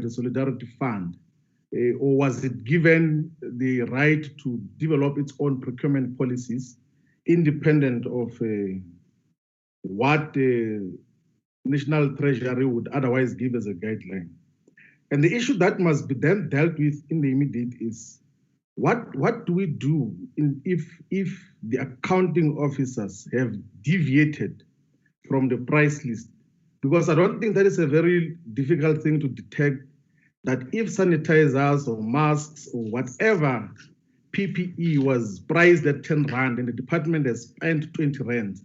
the Solidarity Fund, or was it given the right to develop its own procurement policies independent of what the National Treasury would otherwise give as a guideline? And the issue that must be then dealt with in the immediate is what do we do if the accounting officers have deviated from the price list? Because I don't think that is a very difficult thing to detect, that if sanitizers or masks or whatever PPE was priced at 10 Rand and the department has spent 20 Rand,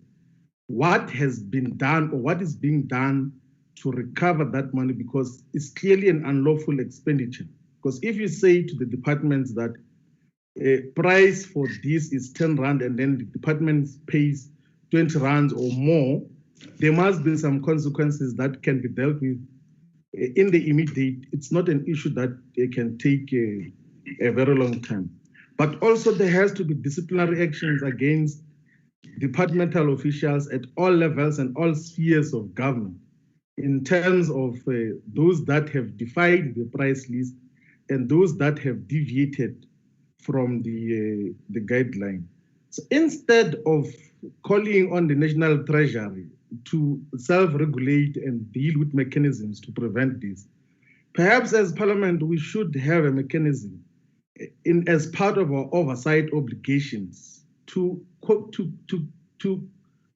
what has been done or what is being done to recover that money? Because it's clearly an unlawful expenditure. Because if you say to the departments that a price for this is 10 Rand and then the department pays 20 Rand or more, there must be some consequences that can be dealt with in the immediate. It's not an issue that can take a very long time. But also there has to be disciplinary actions against departmental officials at all levels and all spheres of government in terms of those that have defied the price list and those that have deviated from the guideline. So instead of calling on the National Treasury to self-regulate and deal with mechanisms to prevent this, perhaps as Parliament we should have a mechanism as part of our oversight obligations to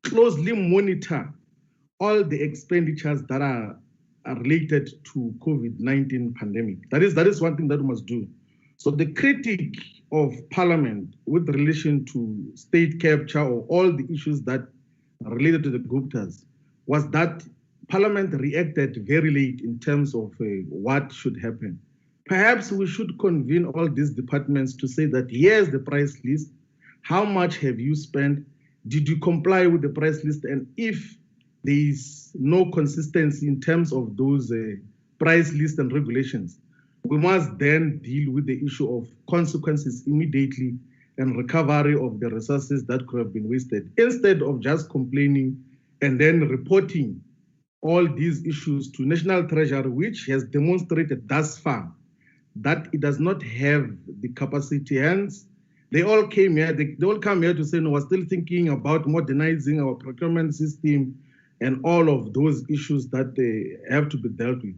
closely monitor all the expenditures that are related to COVID-19 pandemic. That is one thing that we must do. So the critique of Parliament with relation to state capture or all the issues that are related to the Guptas was that Parliament reacted very late in terms of what should happen. Perhaps we should convene all these departments to say that here's the price list, how much have you spent, did you comply with the price list, and if there is no consistency in terms of those price lists and regulations, we must then deal with the issue of consequences immediately and recovery of the resources that could have been wasted, instead of just complaining and then reporting all these issues to National Treasury, which has demonstrated thus far that it does not have the capacity. Hence, they all came here, they all come here to say, no, we're still thinking about modernizing our procurement system and all of those issues that they have to be dealt with.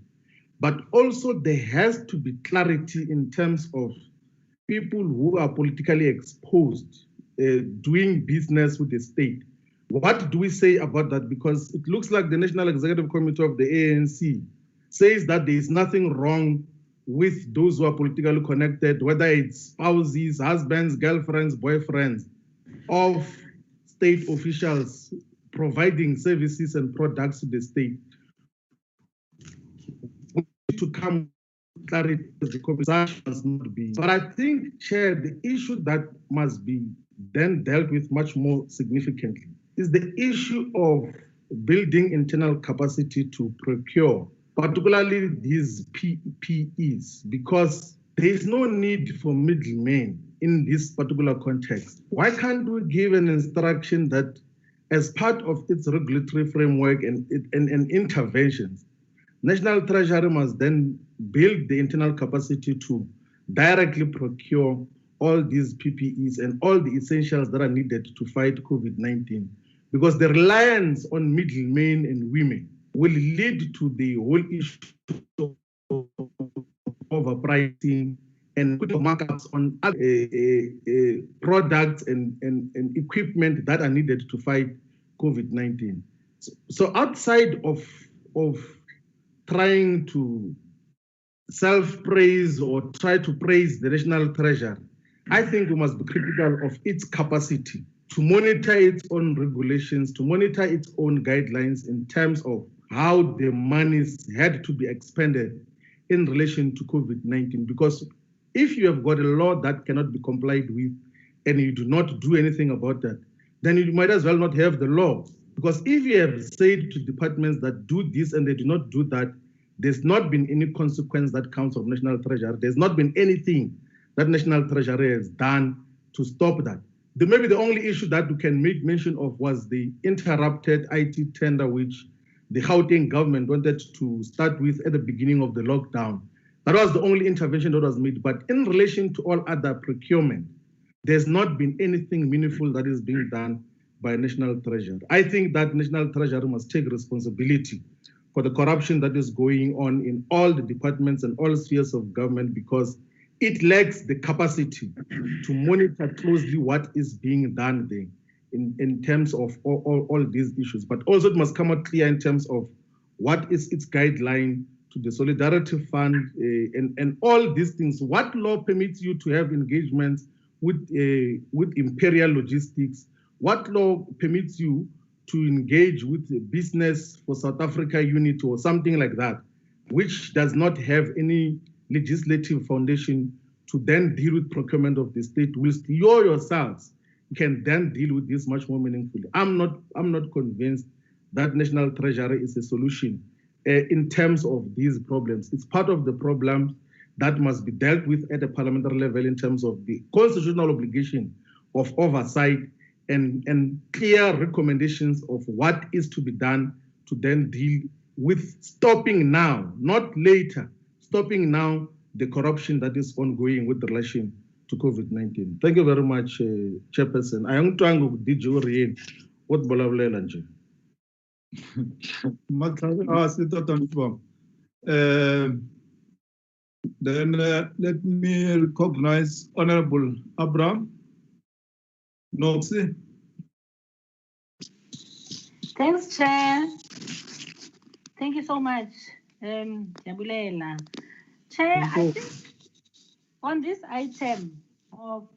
But also there has to be clarity in terms of people who are politically exposed doing business with the state. What do we say about that? Because it looks like the National Executive Committee of the ANC says that there is nothing wrong with those who are politically connected, whether it's spouses, husbands, girlfriends, boyfriends of state officials providing services and products to the state. To come clarity, the conversation must not be. But I think, Chair, the issue that must be then dealt with much more significantly is the issue of building internal capacity to procure, particularly these PPEs, because there is no need for middlemen in this particular context. Why can't we give an instruction that as part of its regulatory framework and interventions, National Treasury must then build the internal capacity to directly procure all these PPEs and all the essentials that are needed to fight COVID-19. Because the reliance on middlemen and women will lead to the whole issue of overpricing and put markups on products and equipment that are needed to fight COVID-19. So outside of trying to self-praise or try to praise the National Treasury, I think we must be critical of its capacity to monitor its own regulations, to monitor its own guidelines in terms of how the monies had to be expended in relation to COVID-19. Because if you have got a law that cannot be complied with and you do not do anything about that, then you might as well not have the law. Because if you have said to departments that do this and they do not do that, there's not been any consequence that comes from National Treasury. There's not been anything that National Treasury has done to stop that. Maybe the only issue that we can make mention of was the interrupted IT tender, which the Gauteng government wanted to start with at the beginning of the lockdown. That was the only intervention that was made. But in relation to all other procurement, there's not been anything meaningful that is being done by National Treasury. I think that National Treasury must take responsibility for the corruption that is going on in all the departments and all spheres of government, because it lacks the capacity to monitor closely what is being done there in terms of all these issues. But also it must come out clear in terms of what is its guideline to the Solidarity Fund and all these things. What law permits you to have engagements with imperial logistics? What law permits you to engage with a business for South Africa unit or something like that, which does not have any legislative foundation to then deal with procurement of the state, whilst you yourselves can then deal with this much more meaningfully. I'm not convinced that National Treasury is a solution in terms of these problems. It's part of the problem that must be dealt with at the parliamentary level in terms of the constitutional obligation of oversight and clear recommendations of what is to be done to then deal with stopping now, not later, stopping now the corruption that is ongoing with relation to COVID-19. Thank you very much, Chairperson. I am trying to do what bolabulela nje. Then let me recognize Honorable Abraham Noxie. Thanks, Chair. Thank you so much, Jabulela. Chair, I think on this item of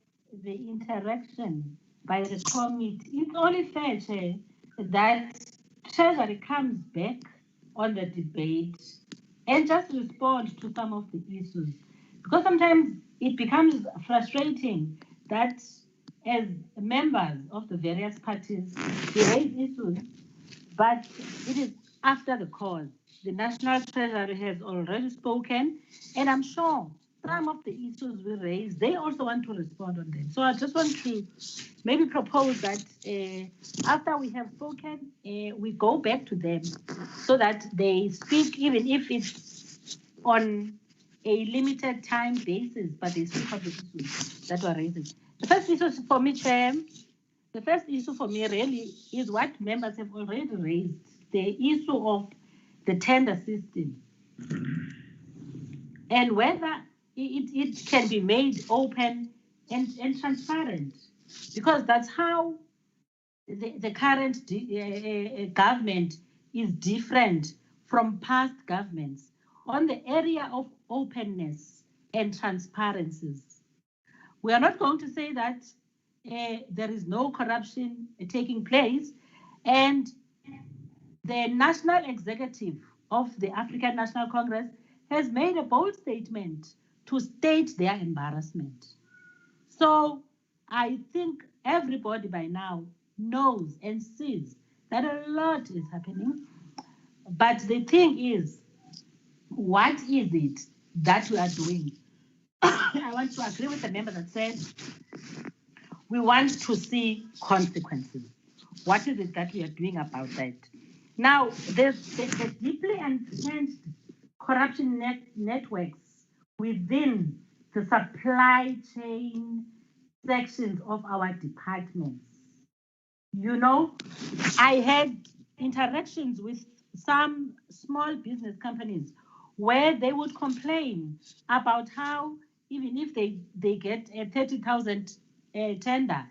the interaction by the committee, it's only fair, Chair, that Treasury comes back on the debate and just respond to some of the issues. Because sometimes it becomes frustrating that as members of the various parties, we raise issues, but it is after the cause. The National Treasury has already spoken, and I'm sure some of the issues we raise, they also want to respond on them. So I just want to maybe propose that after we have spoken, we go back to them so that they speak, even if it's on a limited time basis, but they speak of the issues that were raised. The first issue for me, Chair, the first issue for me really is what members have already raised, the issue of the tender system and whether it can be made open and transparent, because that's how the current government is different from past governments on the area of openness and transparencies. We are not going to say that there is no corruption taking place, and the National Executive of the African National Congress has made a bold statement to state their embarrassment. So I think everybody by now knows and sees that a lot is happening. But the thing is, what is it that we are doing? I want to agree with the member that said we want to see consequences. What is it that we are doing about that? Now, the deeply entrenched corruption networks within the supply chain sections of our departments. You know, I had interactions with some small business companies where they would complain about how even if they get a 30,000 tender,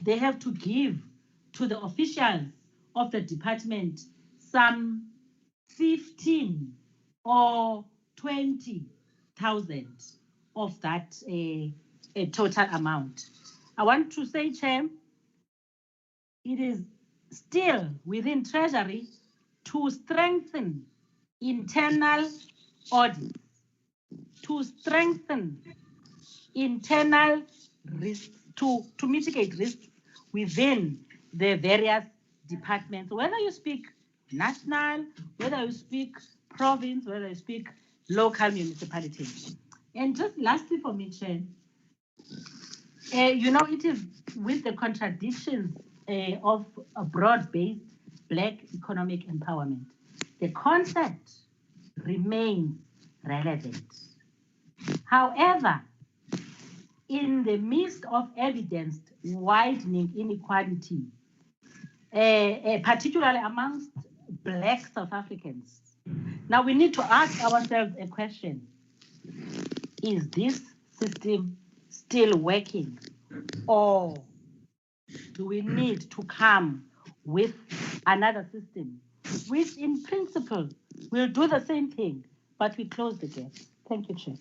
they have to give to the officials of the department some 15 or 20,000 of that a total amount. I want to say, Chair, it is still within Treasury to strengthen internal audits, to strengthen internal risks, to mitigate risks within the various departments, whether you speak national, whether you speak province, whether you speak local municipalities. And just lastly for me, Chair, you know, it is with the contradictions of a broad-based Black economic empowerment the concept remains relevant. However, in the midst of evidence widening inequality, particularly amongst Black South Africans, now we need to ask ourselves a question. Is this system still working, or do we need to come with another system, which in principle will do the same thing, but we close the gap? Thank you, Chair.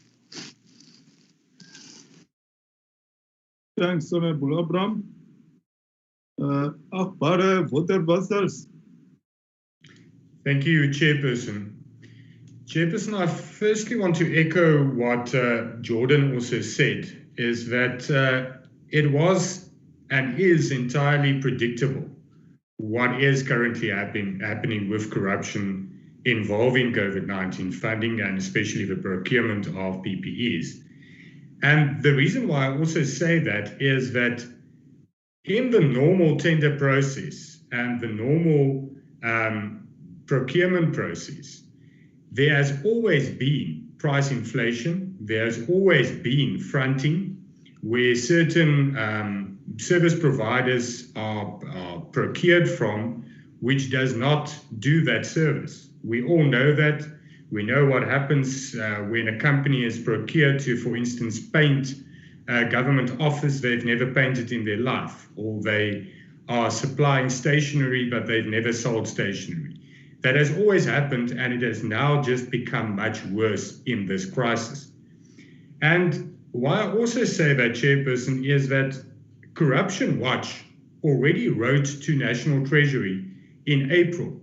Thanks, Honorable Abraham. Agbare Voterbusters. Thank you, Chairperson. Chairperson, I firstly want to echo what Jordan also said, is that it was and is entirely predictable what is currently happening with corruption involving COVID-19 funding and especially the procurement of PPEs. And the reason why I also say that is that in the normal tender process and the normal procurement process, there has always been price inflation. There has always been fronting where certain service providers are procured from, which does not do that service. We all know that. We know what happens when a company is procured to, for instance, paint a government office they've never painted in their life, or they are supplying stationery, but they've never sold stationery. That has always happened, and it has now just become much worse in this crisis. And why I also say that, Chairperson, is that Corruption Watch already wrote to National Treasury in April,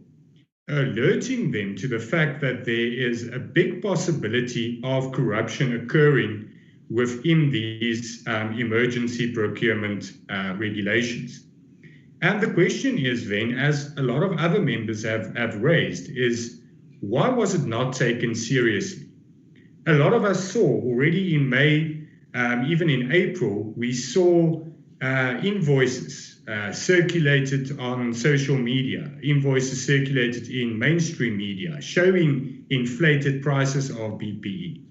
alerting them to the fact that there is a big possibility of corruption occurring within these emergency procurement regulations. And the question is then, as a lot of other members have raised, is why was it not taken seriously? A lot of us saw already in May, even in April, we saw invoices circulated on social media, invoices circulated in mainstream media showing inflated prices of PPE.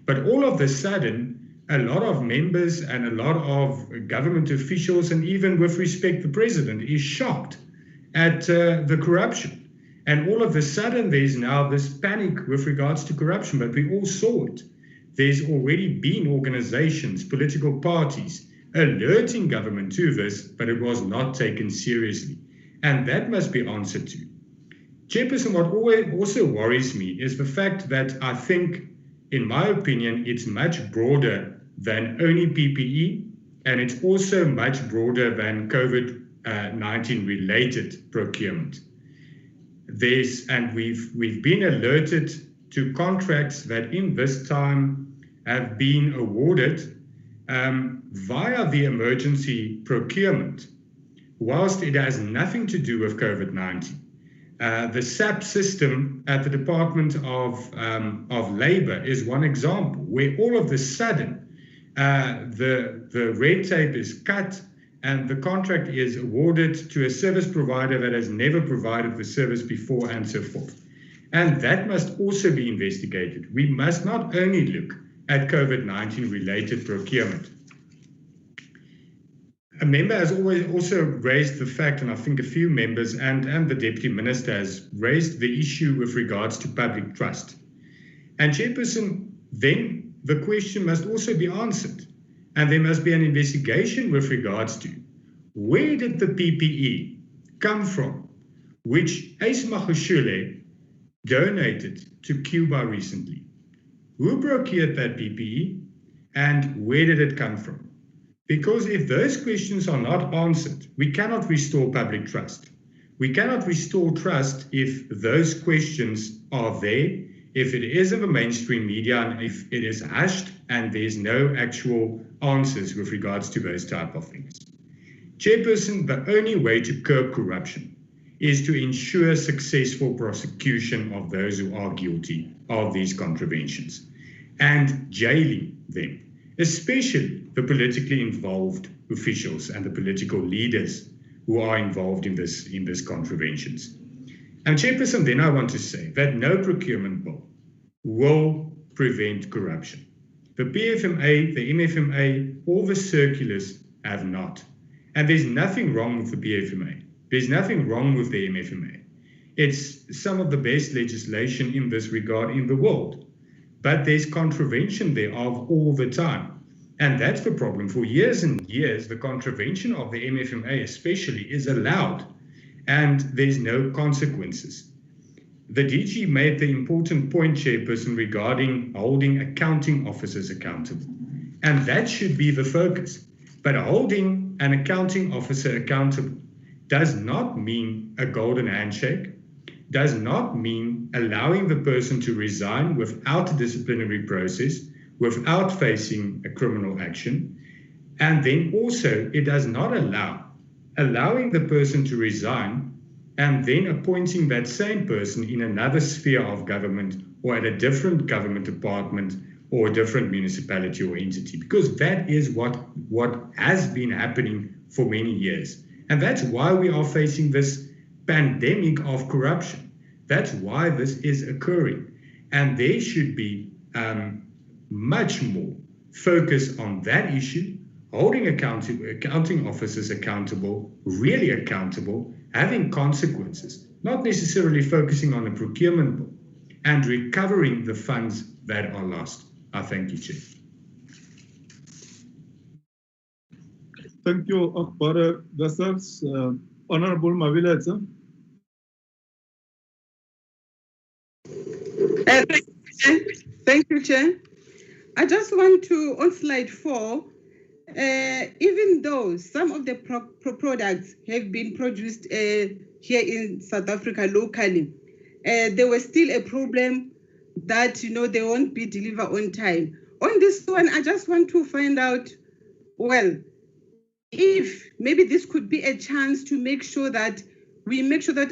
But all of a sudden, a lot of members and a lot of government officials, and even with respect to the president, is shocked at the corruption. And all of a sudden, there's now this panic with regards to corruption, but we all saw it. There's already been organizations, political parties, alerting government to this, but it was not taken seriously. And that must be answered to. Chairperson, what also worries me is the fact that I think, in my opinion, it's much broader than only PPE, and it's also much broader than COVID-19 related procurement. We've been alerted to contracts that in this time have been awarded via the emergency procurement, whilst it has nothing to do with COVID-19. The SAP system at the Department of Labor is one example, where all of a sudden the red tape is cut and the contract is awarded to a service provider that has never provided the service before, and so forth. And that must also be investigated. We must not only look at COVID-19 related procurement. A member has also raised the fact, and I think a few members and the Deputy Minister has raised the issue with regards to public trust. And Chairperson, then the question must also be answered. And there must be an investigation with regards to where did the PPE come from, which Ace Magashule donated to Cuba recently. Who procured that PPE and where did it come from? Because if those questions are not answered, we cannot restore public trust. We cannot restore trust if those questions are there, if it is in the mainstream media, and if it is hushed and there's no actual answers with regards to those type of things. Chairperson, the only way to curb corruption is to ensure successful prosecution of those who are guilty of these contraventions and jailing them, especially the politically involved officials and the political leaders who are involved in this contraventions. And Chairperson, then I want to say that no procurement bill will prevent corruption. The PFMA, the MFMA, all the circulars have not. And there's nothing wrong with the PFMA. There's nothing wrong with the MFMA. It's some of the best legislation in this regard in the world. But there's contravention thereof all the time. And that's the problem. For years and years, the contravention of the MFMA especially is allowed, and there's no consequences. The DG made the important point, Chairperson, regarding holding accounting officers accountable. And that should be the focus. But holding an accounting officer accountable does not mean a golden handshake, does not mean allowing the person to resign without a disciplinary process, without facing a criminal action. And then also, it does not allowing the person to resign and then appointing that same person in another sphere of government or at a different government department or a different municipality or entity, because that is what has been happening for many years. And that's why we are facing this pandemic of corruption. That's why this is occurring. And there should be much more focus on that issue, holding accounting officers accountable, really accountable, having consequences, not necessarily focusing on a procurement bill, and recovering the funds that are lost. I thank you, Chair. Thank you, Akbar Gassers. Honorable Maviletsa. Thank you, Chair. I just want to, on slide 4, even though some of the products have been produced here in South Africa locally, there was still a problem that, they won't be delivered on time. On this one, I just want to find out, well, if maybe this could be a chance to make sure that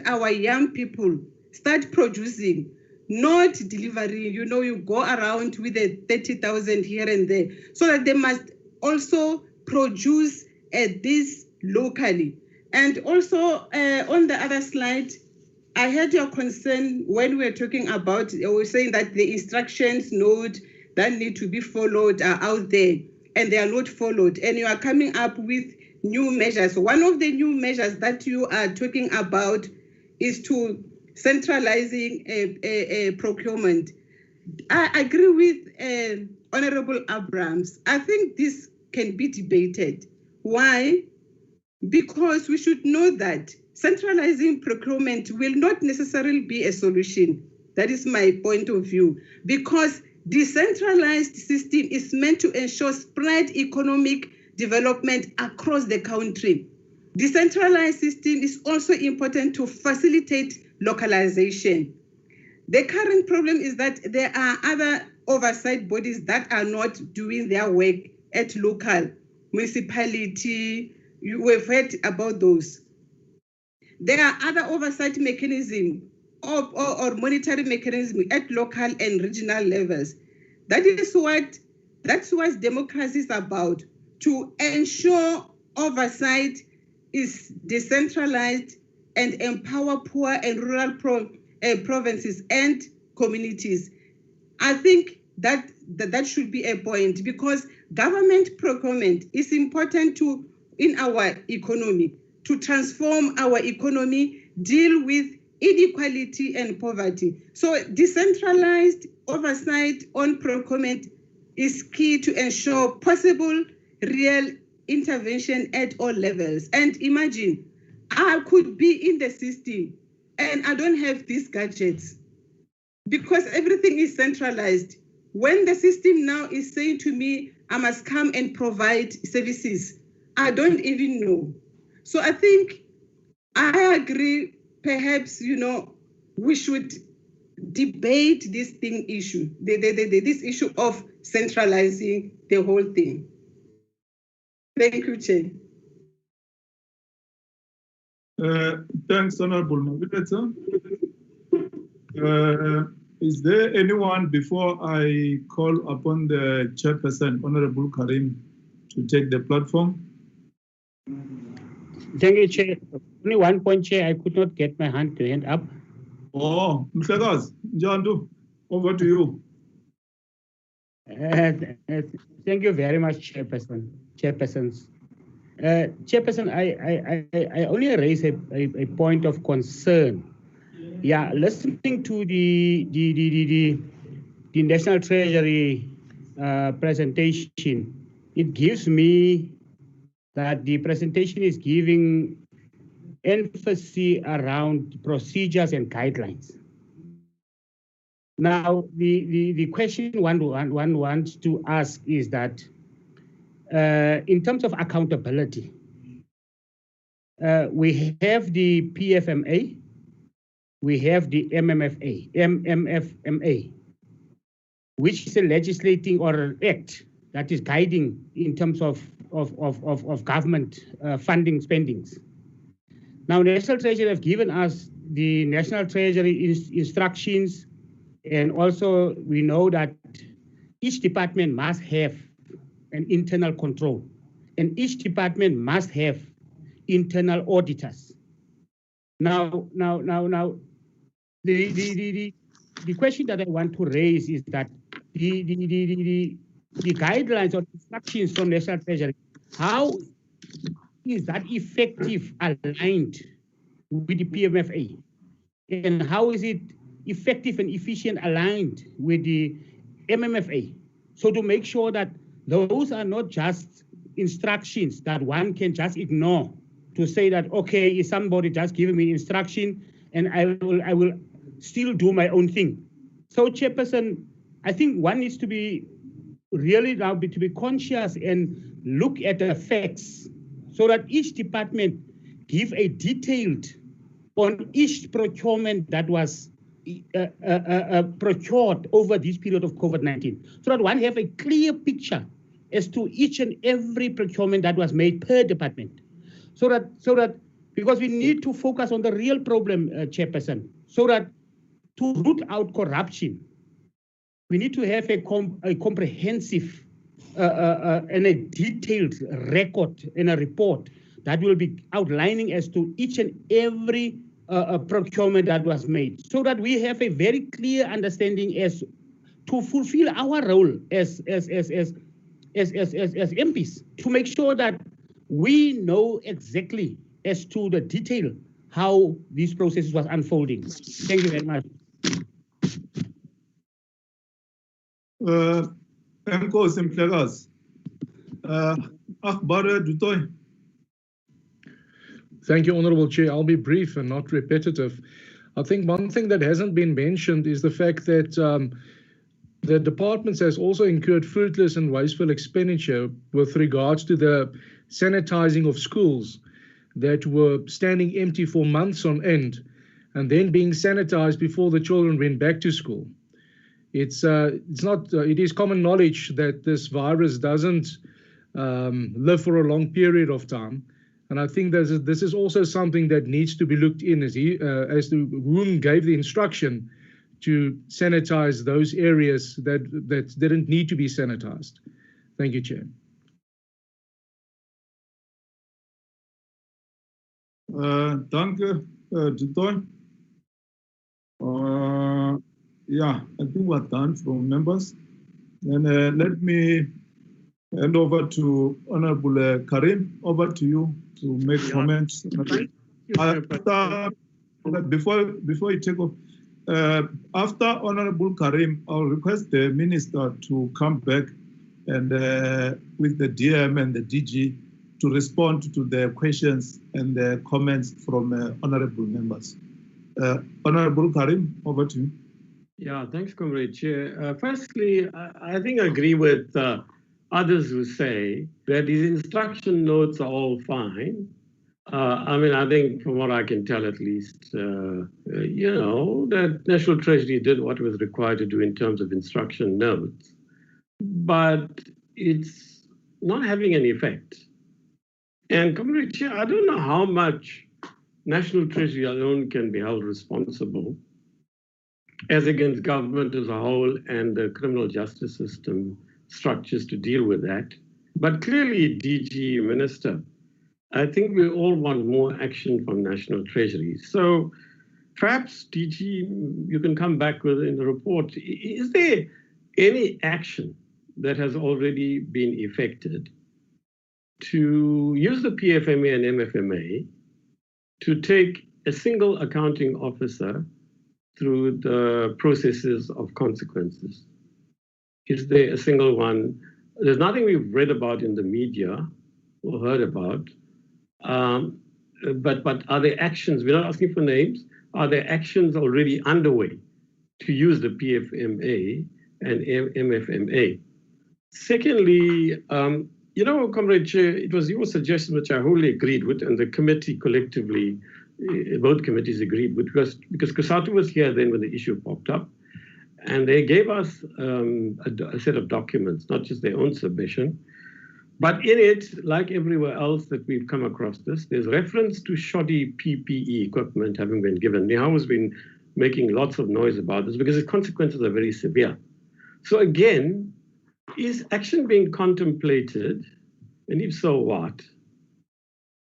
our young people start producing, not delivering. You go around with the 30,000 here and there, so that they must also produce this locally. And also on the other slide, I heard your concern when we were talking about, we were saying that the instructions note that need to be followed are out there and they are not followed. And you are coming up with new measures. One of the new measures that you are talking about is to centralizing a procurement. I agree with Honorable Abrams. I think this can be debated. Why? Because we should know that centralizing procurement will not necessarily be a solution. That is my point of view. Because decentralized system is meant to ensure spread economic development across the country. Decentralized system is also important to facilitate localization. The current problem is that there are other oversight bodies that are not doing their work at local, municipality. We've heard about those. There are other oversight mechanisms or monitoring mechanisms at local and regional levels. That's what democracy is about, to ensure oversight is decentralized and empower poor and rural provinces and communities. I think that should be a point, because government procurement is important in our economy, to transform our economy, deal with inequality and poverty. So decentralized oversight on procurement is key to ensure possible real intervention at all levels. And imagine, I could be in the system and I don't have these gadgets because everything is centralized. When the system now is saying to me, I must come and provide services, I don't even know. So I think I agree, perhaps, we should debate this issue, this issue of centralizing the whole thing. Thank you, Chair. Thanks, Honorable Maviletsa. Is there anyone, before I call upon the chairperson, Honorable Karim, to take the platform? Thank you, Chair. Only one point, Chair. I could not get my hand up. Oh, Mhlekazi, Njandu, over to you. Thank you very much, Chairpersons. Chairperson, I only raise a point of concern. Yeah, listening to the National Treasury presentation, it gives me that the presentation is giving emphasis around procedures and guidelines. Now, the question one wants to ask is that in terms of accountability, we have the PFMA, we have the MMFMA, which is a legislating or an act that is guiding in terms of government funding spendings. Now, National Treasury have given us the National Treasury instructions, and also we know that each department must have an internal control, and each department must have internal auditors. Now, the question that I want to raise is that the guidelines or instructions from National Treasury, how is that effective aligned with the PMFA? And how is it effective and efficient aligned with the MMFA? So to make sure that those are not just instructions that one can just ignore to say that, okay, is somebody just giving me instruction and I will still do my own thing. So Chairperson, I think one needs to be really now to be conscious and look at the facts so that each department give a detailed on each procurement that was procured over this period of COVID-19, so that one have a clear picture as to each and every procurement that was made per department. So that because we need to focus on the real problem, Chairperson, so that to root out corruption, we need to have a comprehensive and a detailed record in a report that will be outlining as to each and every procurement that was made, so that we have a very clear understanding as to fulfill our role as MPs, to make sure that we know exactly as to the detail how this process was unfolding. Thank you very much. Enkosi Mhlekazi. Akbar Dutoy. Thank you, Honourable Chair. I'll be brief and not repetitive. I think one thing that hasn't been mentioned is the fact that the departments has also incurred fruitless and wasteful expenditure with regards to the sanitizing of schools that were standing empty for months on end and then being sanitized before the children went back to school. It is common knowledge that this virus doesn't live for a long period of time. And I think this is also something that needs to be looked in as to whom gave the instruction to sanitize those areas that didn't need to be sanitized. Thank you, Chair. Danke, Dutoy. Yeah, I think we're done from members. And let me hand over to Honorable Karim. Over to you to make comments. Before you take off, after Honorable Karim, I'll request the Minister to come back and with the DM and the DG to respond to the questions and the comments from honorable members. Honorable Karim, over to you. Yeah, thanks, Comrade Chair. Firstly, I think I agree with others who say that these instruction notes are all fine. I mean, I think from what I can tell at least, that National Treasury did what was required to do in terms of instruction notes, but it's not having an effect. And Comrade Chair, I don't know how much National Treasury alone can be held responsible as against government as a whole and the criminal justice system structures to deal with that. But clearly, DG, Minister, I think we all want more action from National Treasury. So perhaps, DG, you can come back with in the report. Is there any action that has already been effected to use the PFMA and MFMA to take a single accounting officer through the processes of consequences? Is there a single one? There's nothing we've read about in the media or heard about, but are there actions? We're not asking for names. Are there actions already underway to use the PFMA and MFMA? Secondly, Comrade Chair, it was your suggestion which I wholly agreed with, and the committee collectively, both committees agreed with, because COSATU was here then when the issue popped up, and they gave us a set of documents, not just their own submission, but in it, like everywhere else that we've come across this, there's reference to shoddy PPE equipment having been given. Nihao has been making lots of noise about this because the consequences are very severe. So again, is action being contemplated, and if so, what?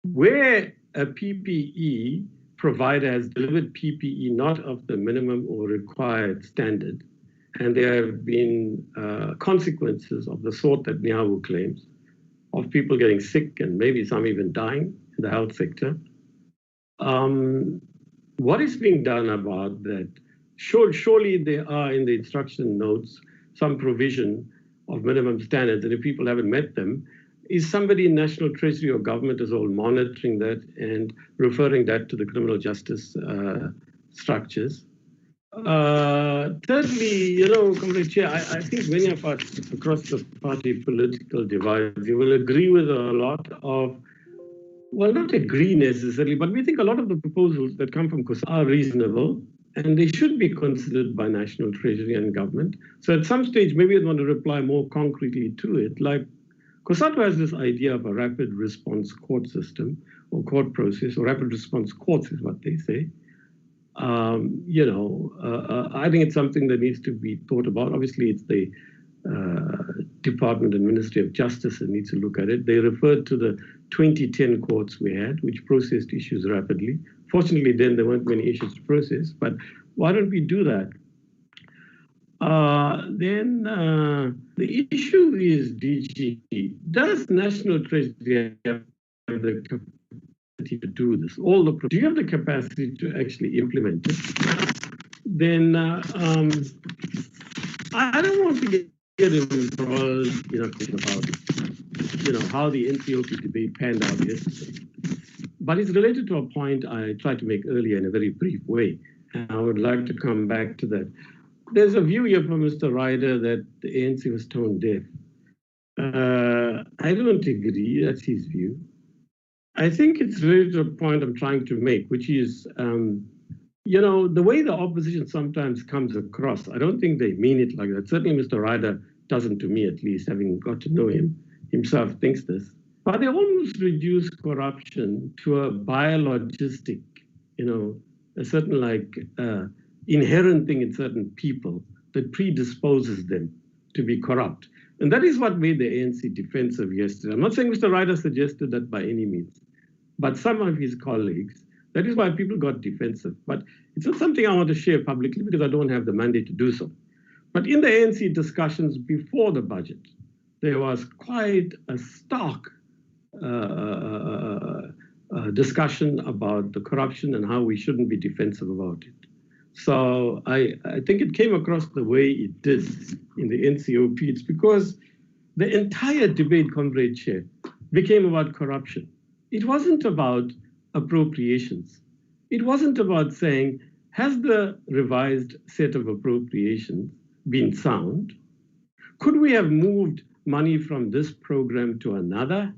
Where a PPE provider has delivered PPE not of the minimum or required standard, and there have been consequences of the sort that Nihao claims, of people getting sick and maybe some even dying in the health sector. What is being done about that? Surely there are in the instruction notes some provision of minimum standards, and if people haven't met them, is somebody in National Treasury or government is all monitoring that and referring that to the criminal justice structures? Thirdly, Comrade Chair, I think many of us across the party political divide, you will agree with a lot of, well, not agree necessarily, but we think a lot of the proposals that come from COSATU are reasonable, and they should be considered by National Treasury and government. So at some stage, maybe I want to reply more concretely to it. Like COSATU has this idea of a rapid response court system or court process, or rapid response courts is what they say. I think it's something that needs to be thought about. Obviously, it's the Department and Ministry of Justice that needs to look at it. They referred to the 2010 courts we had, which processed issues rapidly. Fortunately, then there weren't many issues to process, but why don't we do that? Then the issue is, DG, does National Treasury have the capacity to do this? Do you have the capacity to actually implement it? Then I don't want to get involved about how the NCOP debate panned out yesterday. But it's related to a point I tried to make earlier in a very brief way, and I would like to come back to that. There's a view here from Mr. Ryder that the ANC was tone deaf. I don't agree, that's his view. I think it's related to a point I'm trying to make, which is, the way the opposition sometimes comes across, I don't think they mean it like that. Certainly Mr. Ryder doesn't, to me at least, having got to know him himself, thinks this. But they almost reduce corruption to a biologistic, a certain inherent thing in certain people that predisposes them to be corrupt. And that is what made the ANC defensive yesterday. I'm not saying Mr. Ryder suggested that by any means, but some of his colleagues, that is why people got defensive. But it's not something I want to share publicly because I don't have the mandate to do so. But in the ANC discussions before the budget, there was quite a stark discussion about the corruption and how we shouldn't be defensive about it. So I think it came across the way it did in the NCOP. It's because the entire debate, Comrade Chair, became about corruption. It wasn't about appropriations. It wasn't about saying, has the revised set of appropriations been sound? Could we have moved money from this program to another?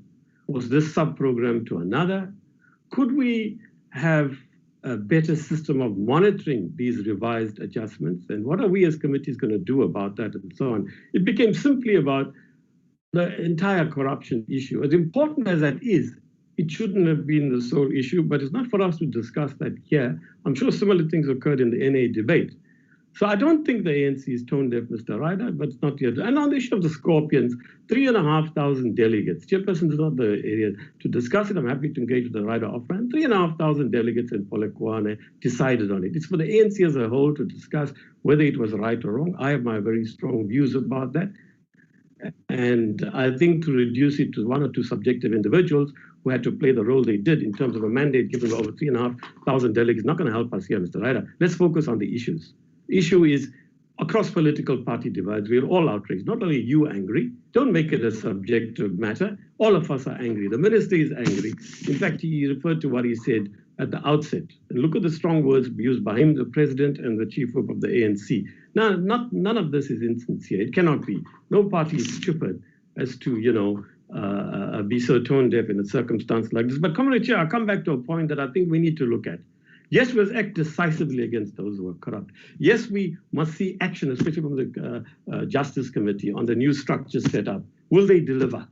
Was this sub-program to another? Could we have a better system of monitoring these revised adjustments? And what are we as committees going to do about that and so on? It became simply about the entire corruption issue. As important as that is, it shouldn't have been the sole issue, but it's not for us to discuss that here. I'm sure similar things occurred in the NA debate. So I don't think the ANC is tone deaf, Mr. Ryder, but it's not yet. And on the issue of the Scorpions, 3,500 delegates. Chairperson is not the area to discuss it. I'm happy to engage with the Ryder offhand. 3,500 delegates in Polokwane decided on it. It's for the ANC as a whole to discuss whether it was right or wrong. I have my very strong views about that. And I think to reduce it to one or two subjective individuals who had to play the role they did in terms of a mandate given to over 3,500 delegates is not going to help us here, Mr. Ryder. Let's focus on the issues. The issue is across political party divides, we're all outraged. Not only you angry, don't make it a subjective matter. All of us are angry. The minister is angry. In fact, he referred to what he said at the outset. And look at the strong words used by him, the president and the chief whip of the ANC. Now, none of this is insincere. It cannot be. No party is stupid as to, be so tone deaf in a circumstance like this. But Comrade Chair, I'll come back to a point that I think we need to look at. Yes, we must act decisively against those who are corrupt. Yes, we must see action, especially from the Justice Committee on the new structures set up. Will they deliver?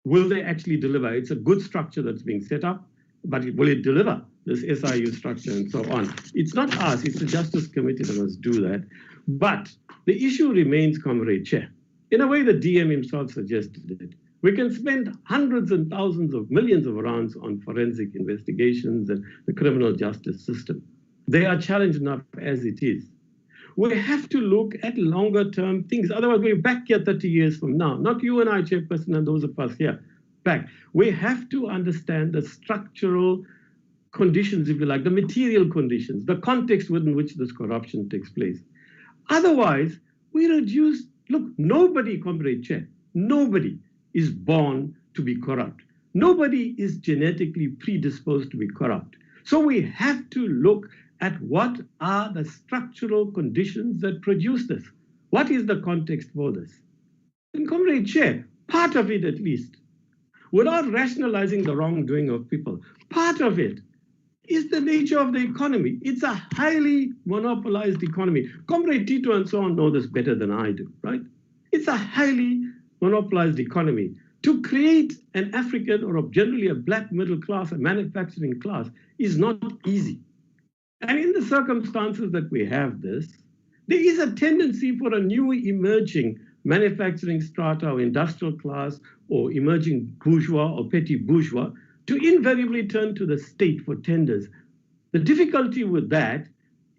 Will they actually deliver? It's a good structure that's being set up, but will it deliver, this SIU structure and so on? It's not us, it's the Justice Committee that must do that. But the issue remains, Comrade Chair. In a way, the DM himself suggested it. We can spend hundreds and thousands of millions of rands on forensic investigations and the criminal justice system. They are challenged enough as it is. We have to look at longer term things. Otherwise, we're back here 30 years from now. Not you and I, Chairperson, and those of us here. Back. We have to understand the structural conditions, if you like, the material conditions, the context within which this corruption takes place. Otherwise, we reduce, look, nobody, Comrade Chair, nobody is born to be corrupt. Nobody is genetically predisposed to be corrupt. So we have to look at what are the structural conditions that produce this. What is the context for this? And Comrade Chair, part of it at least, without rationalizing the wrongdoing of people, part of it is the nature of the economy. It's a highly monopolized economy. Comrade Tito and so on know this better than I do, right? It's a highly monopolized economy. To create an African or generally a black middle class, a manufacturing class, is not easy. And in the circumstances that we have this, there is a tendency for a new emerging manufacturing strata or industrial class or emerging bourgeois or petty bourgeois to invariably turn to the state for tenders. The difficulty with that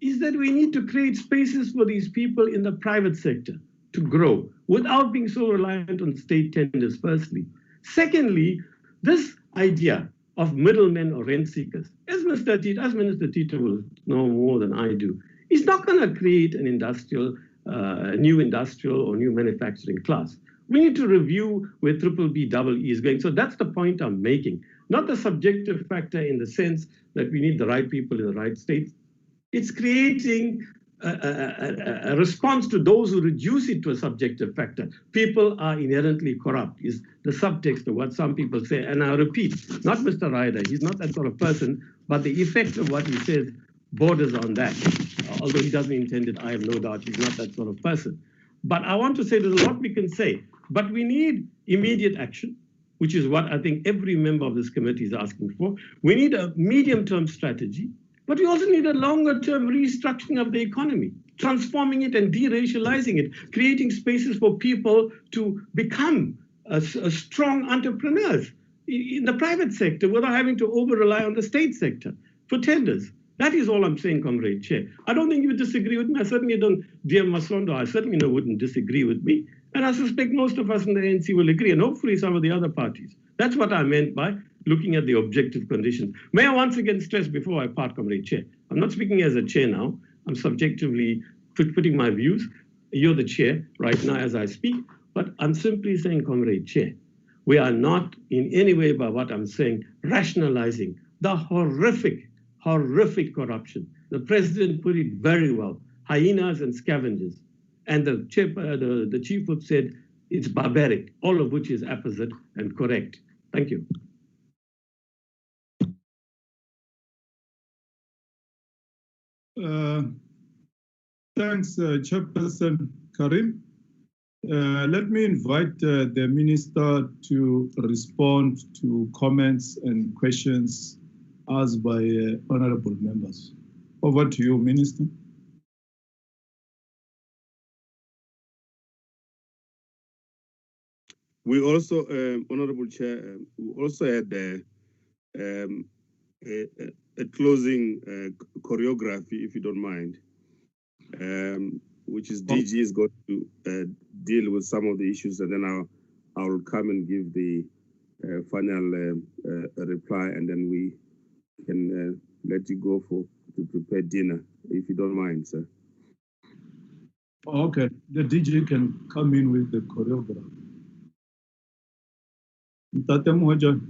is that we need to create spaces for these people in the private sector to grow without being so reliant on state tenders, firstly. Secondly, this idea of middlemen or rent seekers, as Minister Tito will know more than I do, is not going to create an new industrial or new manufacturing class. We need to review where BBBEE is going. So that's the point I'm making. Not the subjective factor in the sense that we need the right people in the right states. It's creating a response to those who reduce it to a subjective factor. People are inherently corrupt is the subtext of what some people say. And I repeat, not Mr. Ryder, he's not that sort of person, but the effect of what he says borders on that. Although he doesn't intend it, I have no doubt he's not that sort of person. But I want to say there's a lot we can say, but we need immediate action, which is what I think every member of this committee is asking for. We need a medium-term strategy, but we also need a longer-term restructuring of the economy, transforming it and deracializing it, creating spaces for people to become strong entrepreneurs in the private sector without having to over-rely on the state sector for tenders. That is all I'm saying, Comrade Chair. I don't think you would disagree with me. I certainly don't, dear Masondo, I certainly wouldn't disagree with me. And I suspect most of us in the ANC will agree, and hopefully some of the other parties. That's what I meant by looking at the objective conditions. May I once again stress before I part, Comrade Chair, I'm not speaking as a chair now. I'm subjectively putting my views. You're the chair right now as I speak, but I'm simply saying, Comrade Chair, we are not in any way by what I'm saying rationalizing the horrific corruption. The president put it very well, hyenas and scavengers. And the chief whip said it's barbaric, all of which is apposite and correct. Thank you. Thanks, Chairperson Karim. Let me invite the Minister to respond to comments and questions asked by honorable members. Over to you, Minister. We also, Honorable Chair, we also had a closing choreography, if you don't mind, which is DG is going to deal with some of the issues, and then I will come and give the final reply, and then we can let you go to prepare dinner, if you don't mind, sir. Okay, the DG can come in with the choreography. Ntate Moja.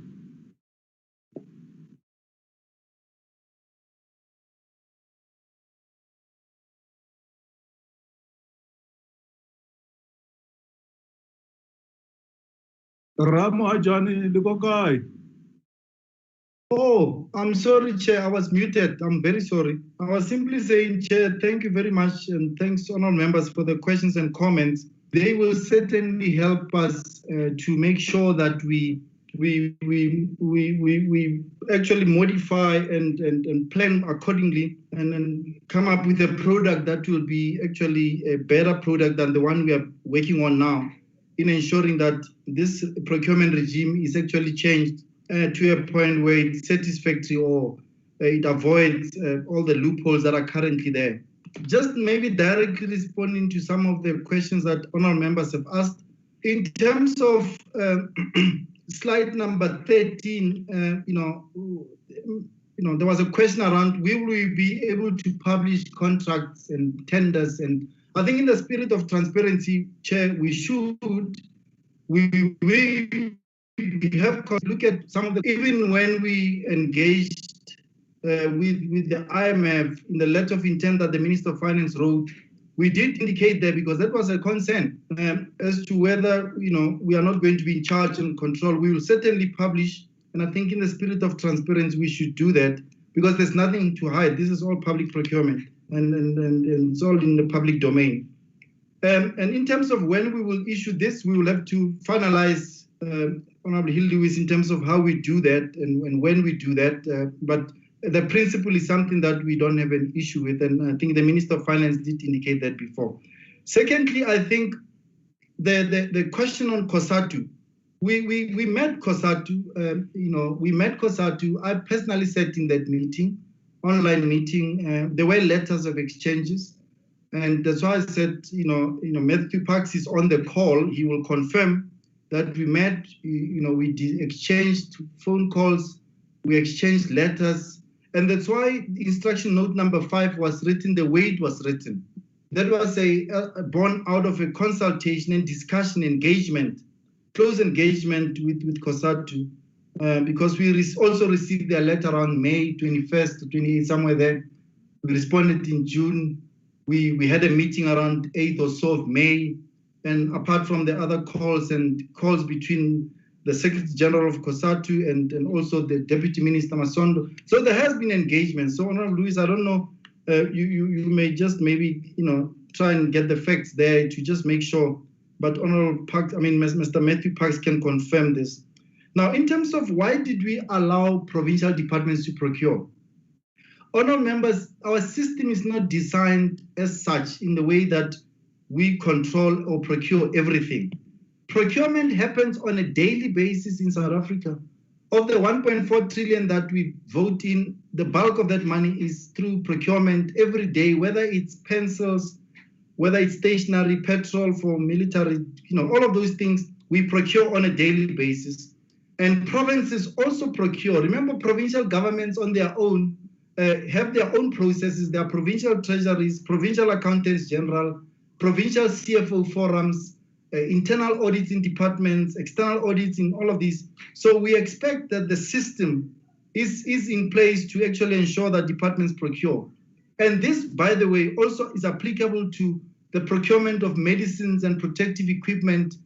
Ramo Ajani Lukokai. Oh, I'm sorry, Chair. I was muted. I'm very sorry. I was simply saying, Chair, thank you very much, and thanks, honourable members, for the questions and comments. They will certainly help us to make sure that we actually modify and plan accordingly, and then come up with a product that will be actually a better product than the one we are working on now, in ensuring that this procurement regime is actually changed to a point where it's satisfactory, or it avoids all the loopholes that are currently there. Just maybe directly responding to some of the questions that honourable members have asked. In terms of slide number 13, there was a question around, will we be able to publish contracts and tenders? And I think in the spirit of transparency, Chair, we should. We have to look at some of the, even when we engaged with the IMF in the letter of intent that the Minister of Finance wrote, we did indicate there, because that was a concern as to whether we are not going to be in charge and control. We will certainly publish, and I think in the spirit of transparency we should do that, because there's nothing to hide. This is all public procurement, and it's all in the public domain. And in terms of when we will issue this, we will have to finalize, Honorable Hill Lewis, in terms of how we do that and when we do that. But the principle is something that we don't have an issue with, and I think the Minister of Finance did indicate that before. Secondly, I think the question on COSATU, we met COSATU, we met COSATU. I personally sat in that meeting, online meeting. There were letters of exchanges. And that's why I said, Matthew Parks is on the call. He will confirm that we met, we exchanged phone calls, we exchanged letters. And that's why instruction note number 5 was written the way it was written. That was born out of a consultation and discussion engagement, close engagement with COSATU, because we also received their letter on May 21st to 28th, somewhere there. We responded in June. We had a meeting around 8th or so of May, and apart from the other calls between the Secretary General of COSATU and also the Deputy Minister Masondo. So there has been engagement. So Honorable Louis, I don't know, you may just maybe, try and get the facts there to just make sure, but Honorable Parks, Mr. Matthew Parks can confirm this. Now, in terms of why did we allow provincial departments to procure? Honourable members, our system is not designed as such in the way that we control or procure everything. Procurement happens on a daily basis in South Africa. Of the 1.4 trillion that we vote in, the bulk of that money is through procurement every day, whether it's pencils, whether it's stationery, petrol for military, all of those things we procure on a daily basis. And provinces also procure. Remember, provincial governments on their own have their own processes. There are provincial treasuries, provincial accountants general, provincial CFO forums, internal audits in departments, external audits in all of these. So we expect that the system is in place to actually ensure that departments procure. And this, by the way, also is applicable to the procurement of medicines and protective equipment,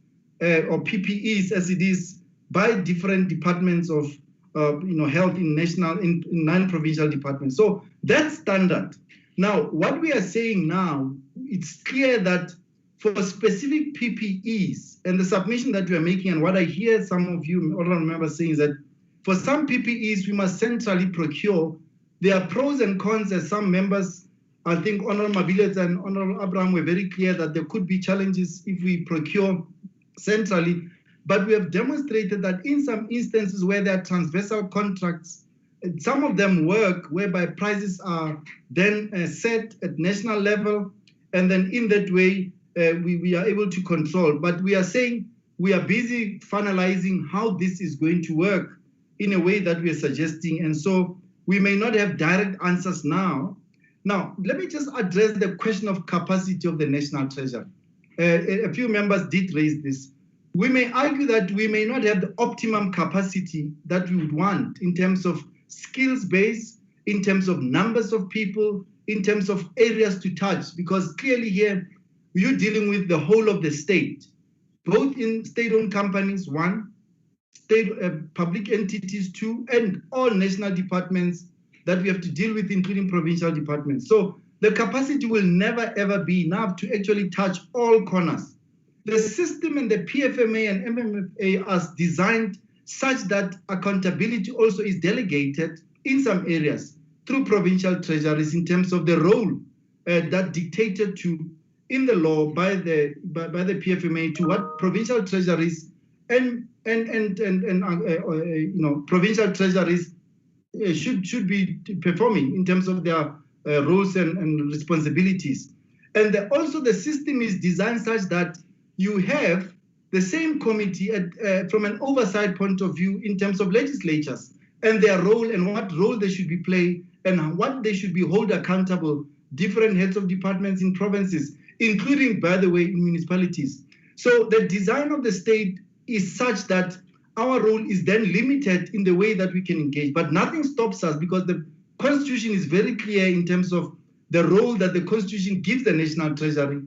or PPEs, as it is by different departments of health in non-provincial departments. So that's standard. Now, what we are saying now, it's clear that for specific PPEs and the submission that we are making, and what I hear some of you honorable members saying is that for some PPEs, we must centrally procure. There are pros and cons, as some members, I think Honorable Mabilet and Honorable Abraham were very clear that there could be challenges if we procure centrally. But we have demonstrated that in some instances where there are transversal contracts, some of them work whereby prices are then set at national level, and then in that way we are able to control. But we are saying we are busy finalizing how this is going to work in a way that we are suggesting, and so we may not have direct answers now. Now, let me just address the question of capacity of the National Treasury. A few members did raise this. We may argue that we may not have the optimum capacity that we would want in terms of skills base, in terms of numbers of people, in terms of areas to touch, because clearly here you're dealing with the whole of the state, both in state-owned companies, one, state public entities, two, and all national departments that we have to deal with, including provincial departments. So the capacity will never ever be enough to actually touch all corners. The system and the PFMA and MMFA are designed such that accountability also is delegated in some areas through provincial treasuries in terms of the role that dictated to in the law by the PFMA to what provincial treasuries and provincial treasuries should be performing in terms of their roles and responsibilities. And also the system is designed such that you have the same committee from an oversight point of view in terms of legislatures and their role and what role they should be playing and what they should be held accountable, different heads of departments in provinces, including, by the way, in municipalities. So the design of the state is such that our role is then limited in the way that we can engage, but nothing stops us because the Constitution is very clear in terms of the role that the Constitution gives the National Treasury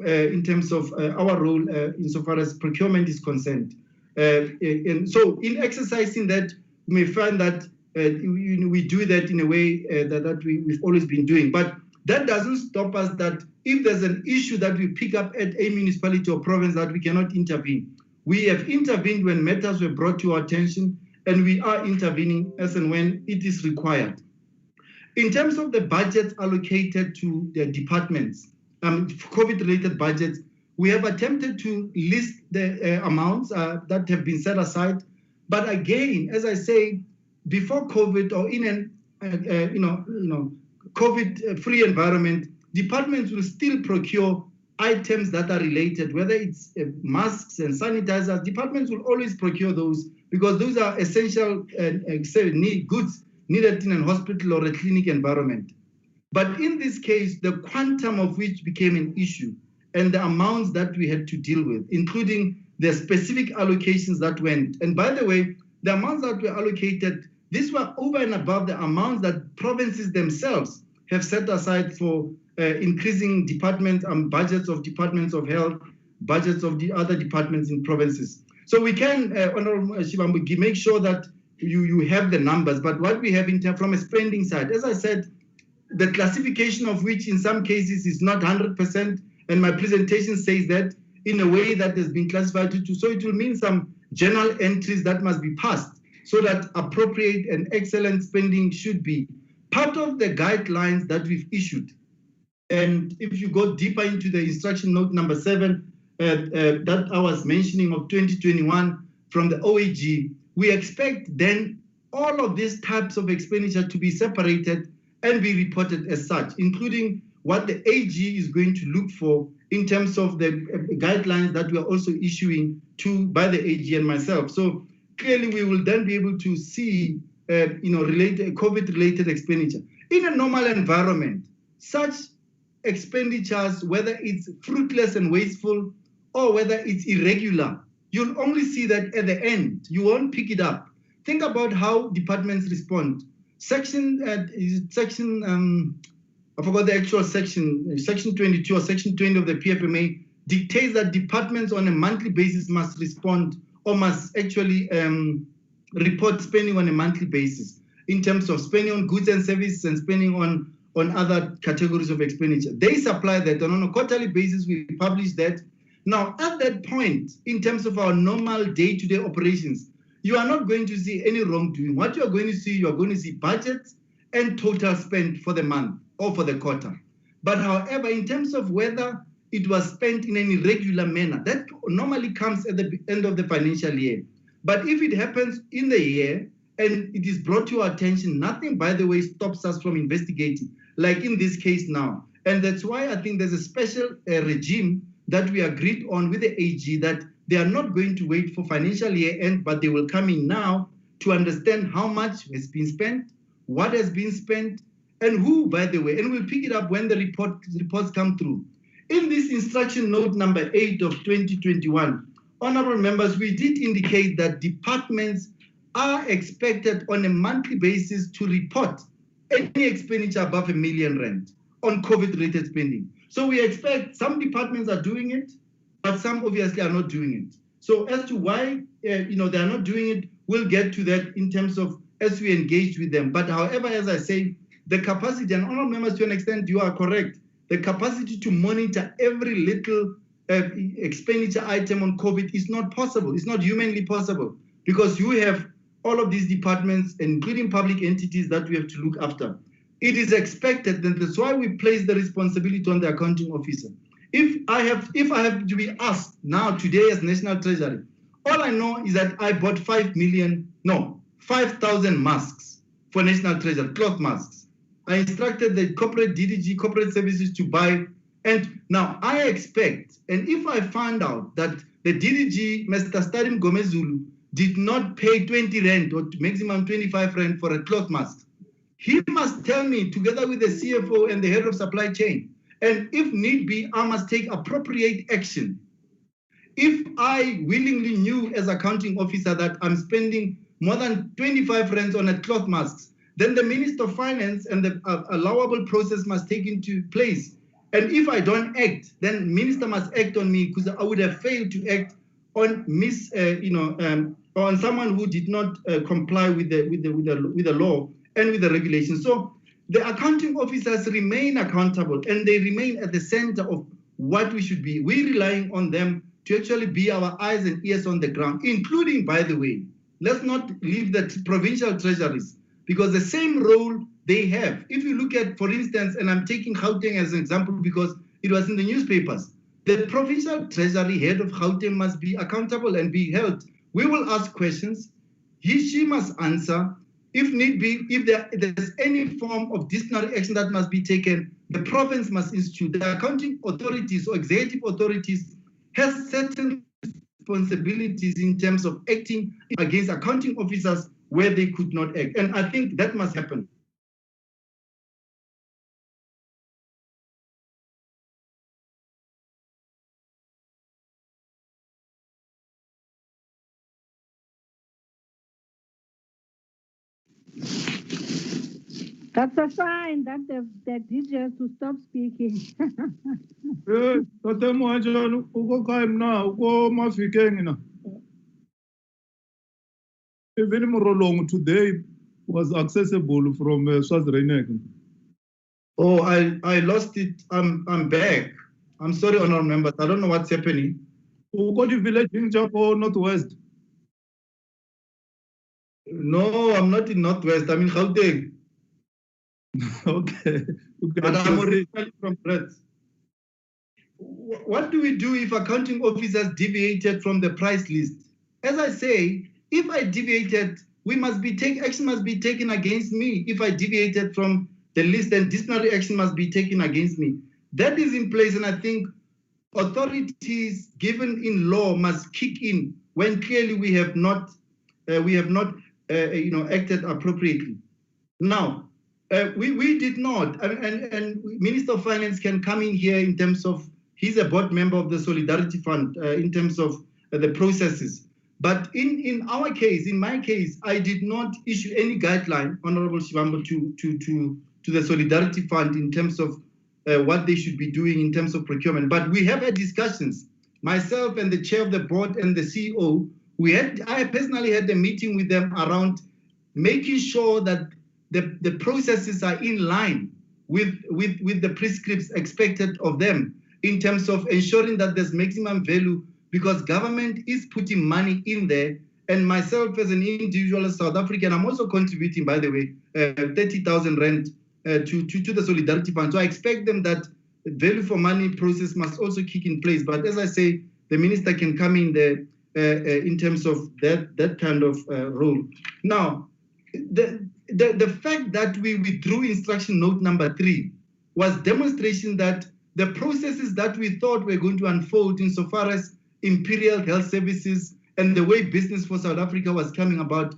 in terms of our role insofar as procurement is concerned. And so in exercising that, we may find that we do that in a way that we've always been doing. But that doesn't stop us that if there's an issue that we pick up at a municipality or province that we cannot intervene. We have intervened when matters were brought to our attention, and we are intervening as and when it is required. In terms of the budgets allocated to the departments, COVID-related budgets, we have attempted to list the amounts that have been set aside. But again, as I say, before COVID or in an COVID-free environment, departments will still procure items that are related, whether it's masks and sanitizers. Departments will always procure those because those are essential goods needed in a hospital or a clinic environment. But in this case, the quantum of which became an issue and the amounts that we had to deal with, including the specific allocations that went. And by the way, the amounts that were allocated, these were over and above the amounts that provinces themselves have set aside for increasing departments and budgets of departments of health, budgets of the other departments in provinces. So we can, Honorable Shivambu, make sure that you have the numbers, but what we have in terms from a spending side, as I said, the classification of which in some cases is not 100%, and my presentation says that in a way that has been classified to, so it will mean some general entries that must be passed so that appropriate and excellent spending should be part of the guidelines that we've issued. And if you go deeper into the instruction note number 7 that I was mentioning of 2021 from the OAG, we expect then all of these types of expenditure to be separated and be reported as such, including what the AG is going to look for in terms of the guidelines that we are also issuing by the AG and myself. So clearly we will then be able to see COVID-related expenditure. In a normal environment, such expenditures, whether it's fruitless and wasteful or whether it's irregular, you'll only see that at the end. You won't pick it up. Think about how departments respond. Section I forgot the actual section 22 or section 20 of the PFMA dictates that departments on a monthly basis must respond or must actually report spending on a monthly basis in terms of spending on goods and services and spending on other categories of expenditure. They supply that, and on a quarterly basis, we publish that. Now, at that point, in terms of our normal day-to-day operations, you are not going to see any wrongdoing. What you are going to see budgets and total spend for the month or for the quarter. But however, in terms of whether it was spent in an irregular manner. That normally comes at the end of the financial year. But if it happens in the year and it is brought to your attention, nothing, by the way, stops us from investigating, like in this case now. And that's why I think there's a special regime that we agreed on with the AG, that they are not going to wait for financial year end, but they will come in now to understand how much has been spent, what has been spent, and who, by the way, and we'll pick it up when the reports come through. In this instruction note number 8 of 2021, honorable members, we did indicate that departments are expected on a monthly basis to report any expenditure above R1 million on COVID-related spending. So we expect some departments are doing it, but some obviously are not doing it. So as to why they are not doing it, we'll get to that in terms of as we engage with them. But however, as I say, the capacity, and honorable members, to an extent, you are correct. The capacity to monitor every little expenditure item on COVID is not possible. It's not humanly possible, because you have all of these departments, including public entities, that we have to look after. It is expected, and that's why we place the responsibility on the accounting officer. If I have to be asked now today as National Treasury, all I know is that I bought 5,000 masks for National Treasury, cloth masks. I instructed the corporate DDG, corporate services, to buy. And now I expect, and if I find out that the DDG, Mr. Stadim Gomezulu, did not pay 20 rand or maximum 25 rand for a cloth mask, he must tell me, together with the CFO and the head of supply chain. And if need be, I must take appropriate action. If I willingly knew as accounting officer that I'm spending more than 25 rands on a cloth masks, then the Minister of Finance and the allowable process must take into place. And if I don't act, then Minister must act on me, because I would have failed to act on on someone who did not comply with the law and with the regulations. So the accounting officers remain accountable, and they remain at the center of what we should be. We're relying on them to actually be our eyes and ears on the ground, including, by the way, let's not leave the provincial treasuries, because the same role they have. If you look at, for instance, and I'm taking Gauteng as an example because it was in the newspapers, the provincial treasury head of Gauteng must be accountable and be held. We will ask questions. She must answer. If need be, if there's any form of disciplinary action that must be taken, the province must institute. The accounting authorities or executive authorities has certain responsibilities in terms of acting against accounting officers where they could not act. And I think that must happen. That's a sign that the DJ has to stop speaking. Even Morolong today was accessible from Swaziland. Oh, I lost it. I'm back. I'm sorry, honorable members. I don't know what's happening. Go to village in Japan, Northwest. No, I'm not in Northwest. I'm in Gauteng. Okay. But I'm originally from Brits. What do we do if accounting officers deviated from the price list? As I say, if I deviated, action must be taken against me. If I deviated from the list, then disciplinary action must be taken against me. That is in place, and I think authorities given in law must kick in when clearly we have not acted appropriately. Now, we did not, and Minister of Finance can come in here in terms of, he's a board member of the Solidarity Fund in terms of the processes. But in our case, in my case, I did not issue any guideline, Honorable Shivambo, to the Solidarity Fund in terms of what they should be doing in terms of procurement. But we have had discussions, myself and the chair of the board and the CEO. I personally had a meeting with them around making sure that the processes are in line with the prescripts expected of them in terms of ensuring that there's maximum value, because government is putting money in there. And myself as an individual South African, I'm also contributing, by the way, 30,000 rand to the Solidarity Fund. So I expect them that value for money process must also kick in place. But as I say, the minister can come in there in terms of that kind of role. Now, the fact that we withdrew instruction note number 3 was demonstration that the processes that we thought were going to unfold insofar as Imperial Health Services and the way business for South Africa was coming about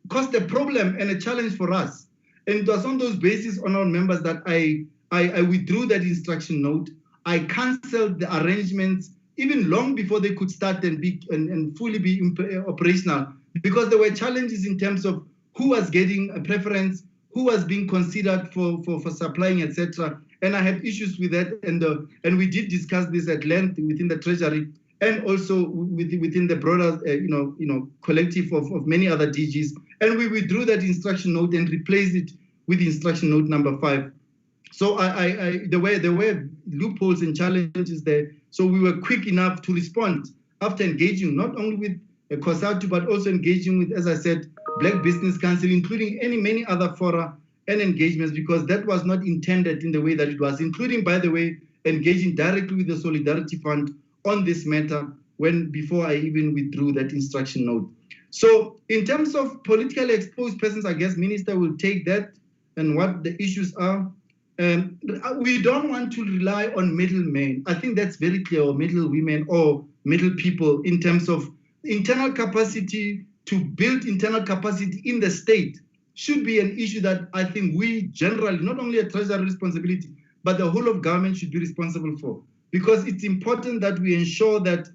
caused a problem and a challenge for us. And it was on those bases, honourable members, that I withdrew that instruction note. I cancelled the arrangements even long before they could start and fully be operational, because there were challenges in terms of who was getting a preference, who was being considered for supplying, etc. And I had issues with that, and we did discuss this at length within the Treasury and also within the broader collective of many other DGs. And we withdrew that instruction note and replaced it with instruction note number 5. So there were loopholes and challenges there. So we were quick enough to respond after engaging not only with COSATU, but also engaging with, as I said, Black Business Council, including many other fora and engagements, because that was not intended in the way that it was, including, by the way, engaging directly with the Solidarity Fund on this matter before I even withdrew that instruction note. So in terms of politically exposed persons, I guess Minister will take that and what the issues are. We don't want to rely on middlemen. I think that's very clear, or middle women or middle people, in terms of internal capacity. To build internal capacity in the state should be an issue that I think we generally, not only a Treasury responsibility, but the whole of government should be responsible for. Because it's important that we ensure that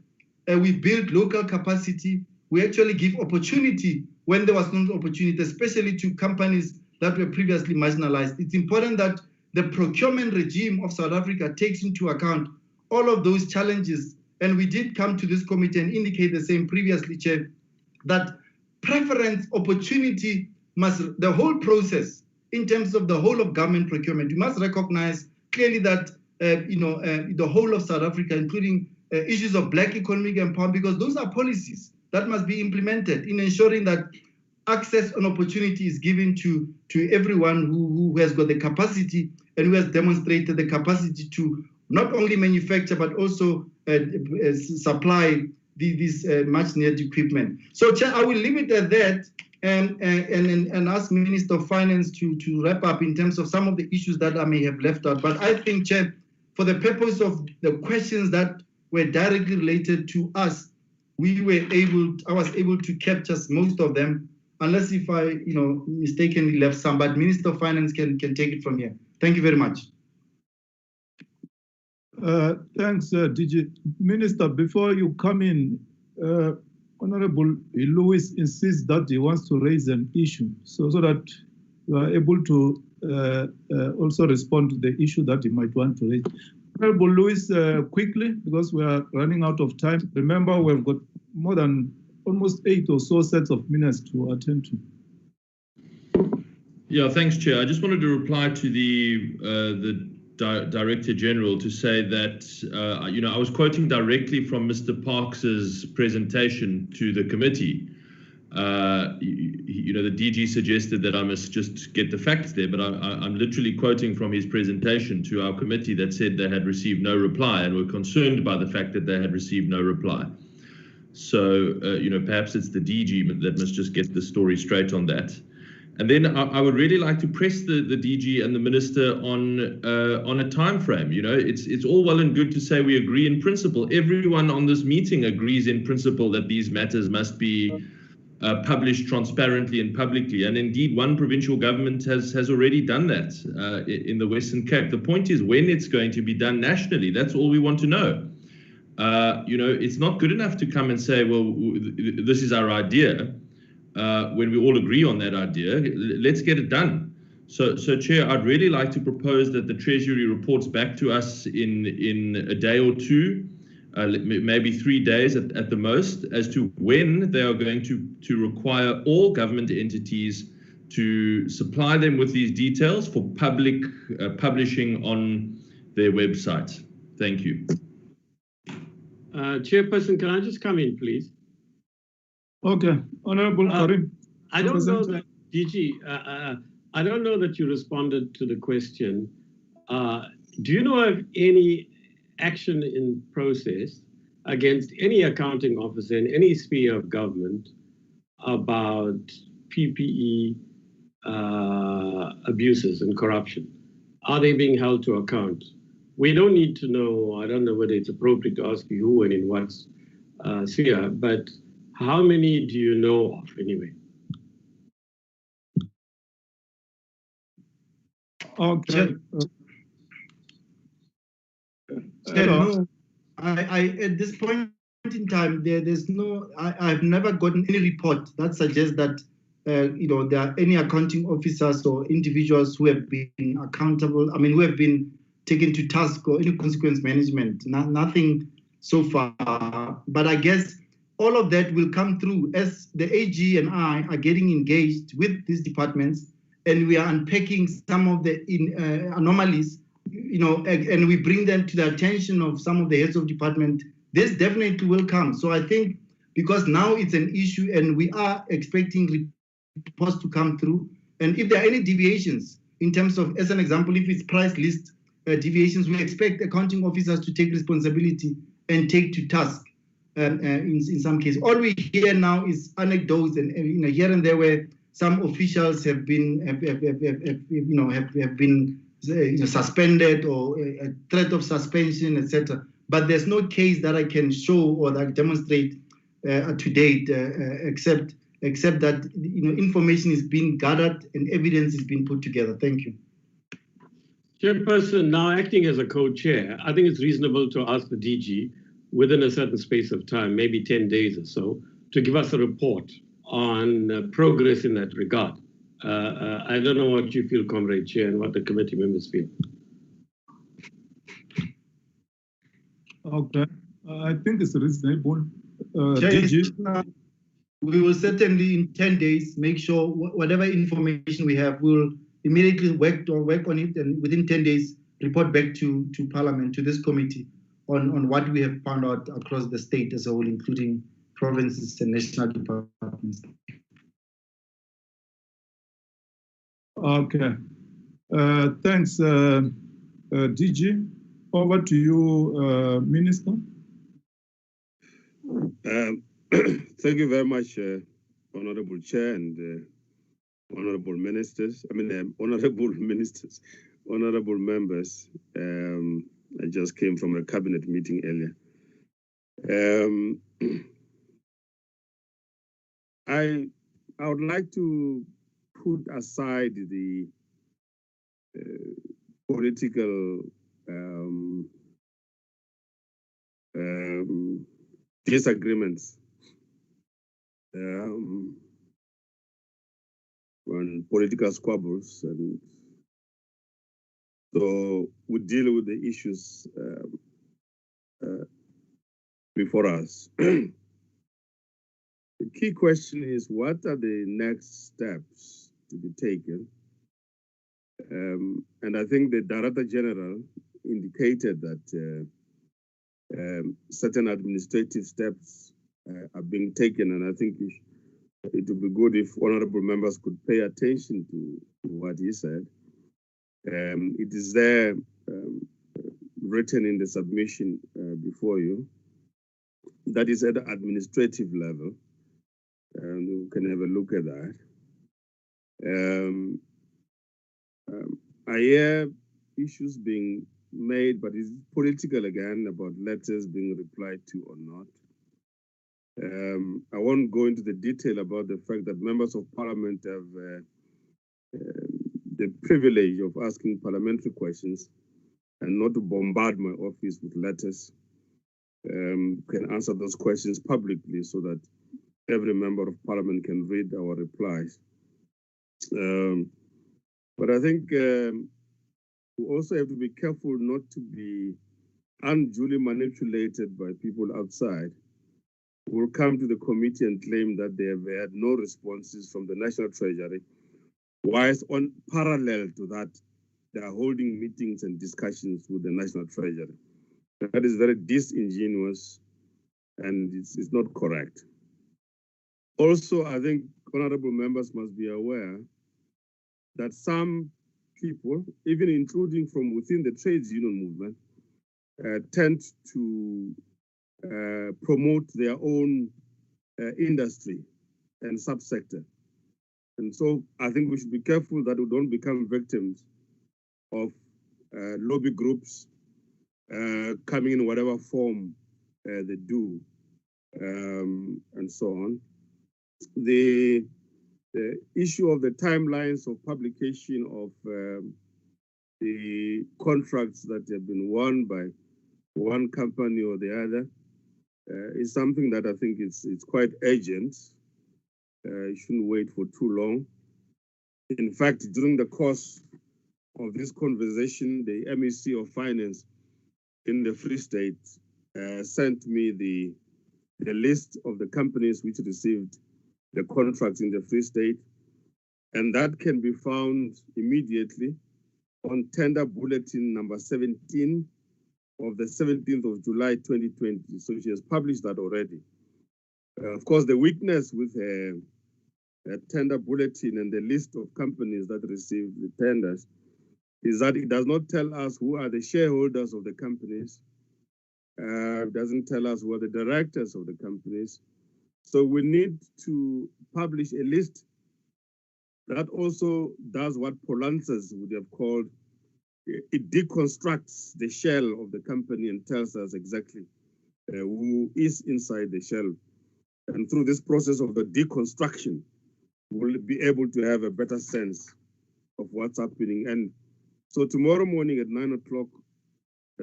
we build local capacity. We actually give opportunity when there was no opportunity, especially to companies that were previously marginalized. It's important that the procurement regime of South Africa takes into account all of those challenges. And we did come to this committee and indicate the same previously, Chair, that preference, opportunity the whole process in terms of the whole of government procurement. We must recognize clearly that the whole of South Africa, including issues of Black economic empowerment, because those are policies that must be implemented in ensuring that access and opportunity is given to everyone who has got the capacity and who has demonstrated the capacity to not only manufacture but also supply this much needed equipment. So, Chair, I will leave it at that and ask Minister of Finance to wrap up in terms of some of the issues that I may have left out. But I think, Chair, for the purpose of the questions that were directly related to us, I was able to capture most of them, unless if I mistakenly left some. But Minister of Finance can take it from here. Thank you very much. Thanks, DG. Minister, before you come in, Honorable Lewis insists that he wants to raise an issue so that you are able to also respond to the issue that you might want to raise. Honorable Lewis, quickly, because we are running out of time. Remember, we've got more than almost 8 or so sets of minutes to attend to. Yeah, thanks, Chair. I just wanted to reply to the Director General to say that, I was quoting directly from Mr. Parks's presentation to the committee. The DG suggested that I must just get the facts there, but I'm literally quoting from his presentation to our committee that said they had received no reply and were concerned by the fact that they had received no reply. So, perhaps it's the DG that must just get the story straight on that. And then I would really like to press the DG and the Minister on a time frame. It's all well and good to say we agree in principle. Everyone on this meeting agrees in principle that these matters must be published transparently and publicly. And indeed, one provincial government has already done that in the Western Cape. The point is when it's going to be done nationally. That's all we want to know. It's not good enough to come and say, well, this is our idea. When we all agree on that idea, let's get it done. So Chair, I'd really like to propose that the Treasury reports back to us in a day or two, maybe 3 days at the most, as to when they are going to require all government entities to supply them with these details for public publishing on their website. Thank you. Chairperson, can I just come in, please? Okay, Honorable Karim. I don't know that, DG, I don't know that you responded to the question. Do you know of any action in process against any accounting officer in any sphere of government about PPE abuses and corruption? Are they being held to account? We don't need to know, I don't know whether it's appropriate to ask you who and in what sphere, but how many do you know of anyway? Okay. No, I at this point in time, there's no, I've never gotten any report that suggests that there are any accounting officers or individuals who have been accountable. I mean, who have been taken to task or any consequence management. Nothing so far. But I guess all of that will come through as the AG and I are getting engaged with these departments, and we are unpacking some of the anomalies, and we bring them to the attention of some of the heads of department. This definitely will come. So I think because now it's an issue and we are expecting reports to come through, and if there are any deviations in terms of, as an example, if it's price list deviations, we expect accounting officers to take responsibility and take to task in some cases. All we hear now is anecdotes and here and there where some officials have been suspended or a threat of suspension, etc. But there's no case that I can show or that I demonstrate to date, except that information is being gathered and evidence is being put together. Thank you. Chairperson, now acting as a co-chair, I think it's reasonable to ask the DG within a certain space of time, maybe 10 days or so, to give us a report on progress in that regard. I don't know what you feel, Comrade Chair, and what the committee members feel. Okay, I think it's reasonable. DG? We will certainly in 10 days make sure whatever information we have, we'll immediately work on it, and within 10 days report back to Parliament, to this committee, on what we have found out across the state as a whole, including provinces and national departments. Okay, thanks, DG. Over to you, Minister. Thank you very much, Honorable Chair and honorable ministers. Honorable ministers, honorable members. I just came from a cabinet meeting earlier. I would like to put aside the political disagreements on political squabbles, and so we deal with the issues before us. The key question is, what are the next steps to be taken? And I think the Director General indicated that certain administrative steps are being taken, and I think it would be good if honorable members could pay attention to what he said. It is there written in the submission before you. That is at the administrative level, and you can have a look at that. I hear issues being made, but it's political again, about letters being replied to or not. I won't go into the detail about the fact that members of Parliament have the privilege of asking parliamentary questions and not to bombard my office with letters. Can answer those questions publicly so that every member of Parliament can read our replies. But I think we also have to be careful not to be unduly manipulated by people outside who will come to the committee and claim that they have had no responses from the National Treasury, whilst on parallel to that, they are holding meetings and discussions with the National Treasury. That is very disingenuous, and it's not correct. Also, I think honorable members must be aware that some people, even including from within the trades union movement, tend to promote their own industry and subsector. And so I think we should be careful that we don't become victims of lobby groups coming in whatever form they do, and so on. The issue of the timelines of publication of the contracts that have been won by one company or the other is something that I think it's quite urgent. You shouldn't wait for too long. In fact, during the course of this conversation, the MEC of Finance in the Free State sent me the list of the companies which received the contracts in the Free State, and that can be found immediately on Tender Bulletin number 17 of the 17th of July 2020. So she has published that already. Of course, the weakness with a tender bulletin and the list of companies that received the tenders is that it does not tell us who are the shareholders of the companies. It doesn't tell us who are the directors of the companies. So we need to publish a list that also does what Polantzas would have called, it deconstructs the shell of the company and tells us exactly who is inside the shell. And through this process of the deconstruction, we'll be able to have a better sense of what's happening. And so tomorrow morning at 9 o'clock,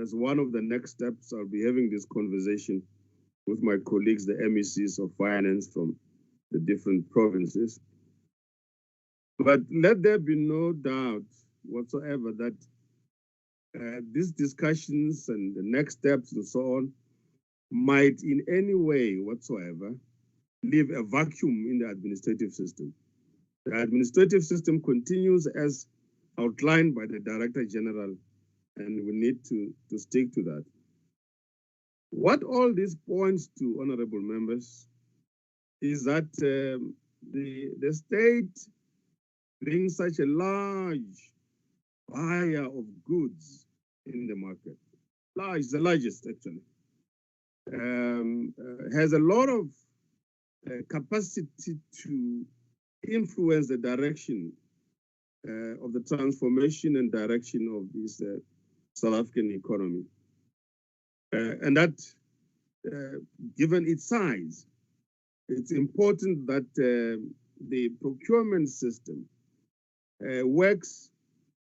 as one of the next steps, I'll be having this conversation with my colleagues, the MECs of Finance from the different provinces. But let there be no doubt whatsoever that these discussions and the next steps and so on might in any way whatsoever leave a vacuum in the administrative system. The administrative system continues as outlined by the Director General, and we need to stick to that. What all this points to, honorable members, is that the state being such a large buyer of goods in the market, the largest actually, has a lot of capacity to influence the direction of the transformation and direction of this South African economy. And that, given its size, it's important that the procurement system works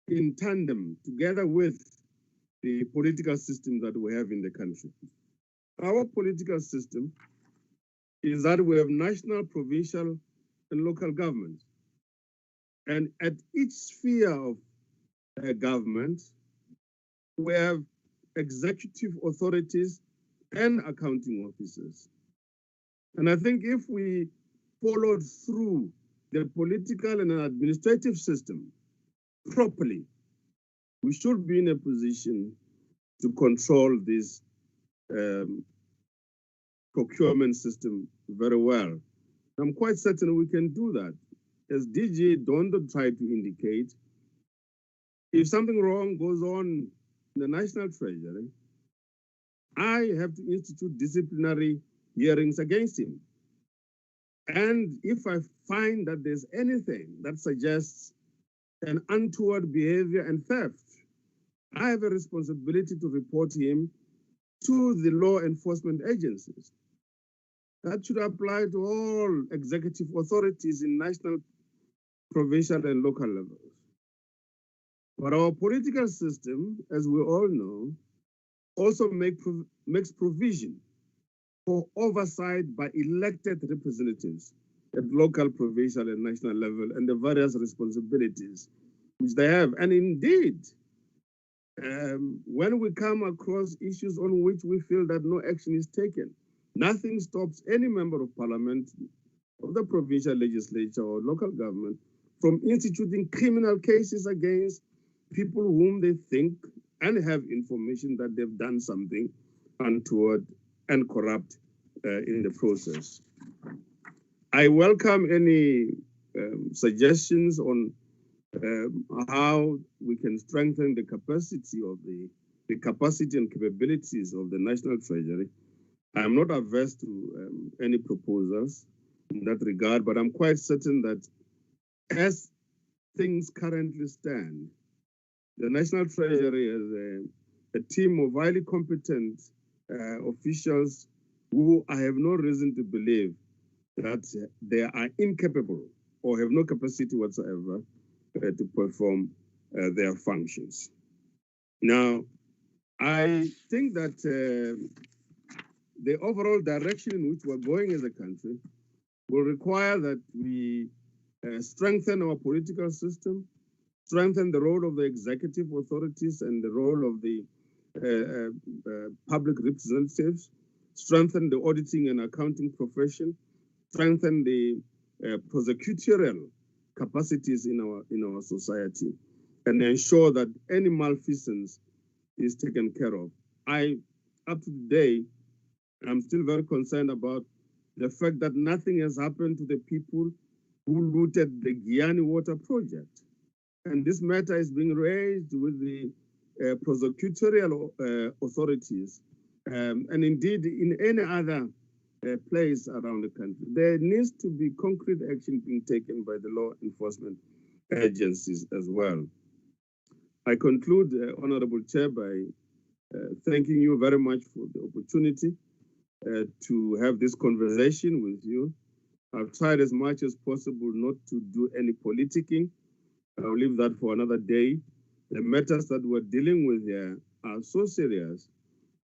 in tandem together with the political system that we have in the country. Our political system is that we have national, provincial, and local governments. And at each sphere of government, we have executive authorities and accounting officers. And I think if we followed through the political and administrative system properly, we should be in a position to control this procurement system very well. I'm quite certain we can do that. As DG Dondo tried to indicate, if something wrong goes on in the National Treasury, I have to institute disciplinary hearings against him. And if I find that there's anything that suggests an untoward behavior and theft, I have a responsibility to report him to the law enforcement agencies. That should apply to all executive authorities in national, provincial, and local levels. But our political system, as we all know, also makes provision for oversight by elected representatives at local, provincial, and national level, and the various responsibilities which they have. And indeed, when we come across issues on which we feel that no action is taken, nothing stops any member of parliament, of the provincial legislature or local government from instituting criminal cases against people whom they think and have information that they've done something untoward and corrupt in the process. I welcome any suggestions on how we we can strengthen the capacity of the capacity and capabilities of the National Treasury. I'm not averse to any proposals in that regard, but I'm quite certain that as things currently stand, the National Treasury is a team of highly competent officials who I have no reason to believe that they are incapable or have no capacity whatsoever to perform their functions. Now, I think that the overall direction in which we're going as a country will require that we strengthen our political system, strengthen the role of the executive authorities and the role of the public representatives, strengthen the auditing and accounting profession, strengthen the prosecutorial capacities in our society, and ensure that any malfeasance is taken care of. Up to today, I'm still very concerned about the fact that nothing has happened to the people who looted the Guyana water project. And this matter is being raised with the prosecutorial authorities, and indeed in any other place around the country. There needs to be concrete action being taken by the law enforcement agencies as well. I conclude, Honorable Chair, by thanking you very much for the opportunity to have this conversation with you. I've tried as much as possible not to do any politicking. I'll leave that for another day. The matters that we're dealing with here are so serious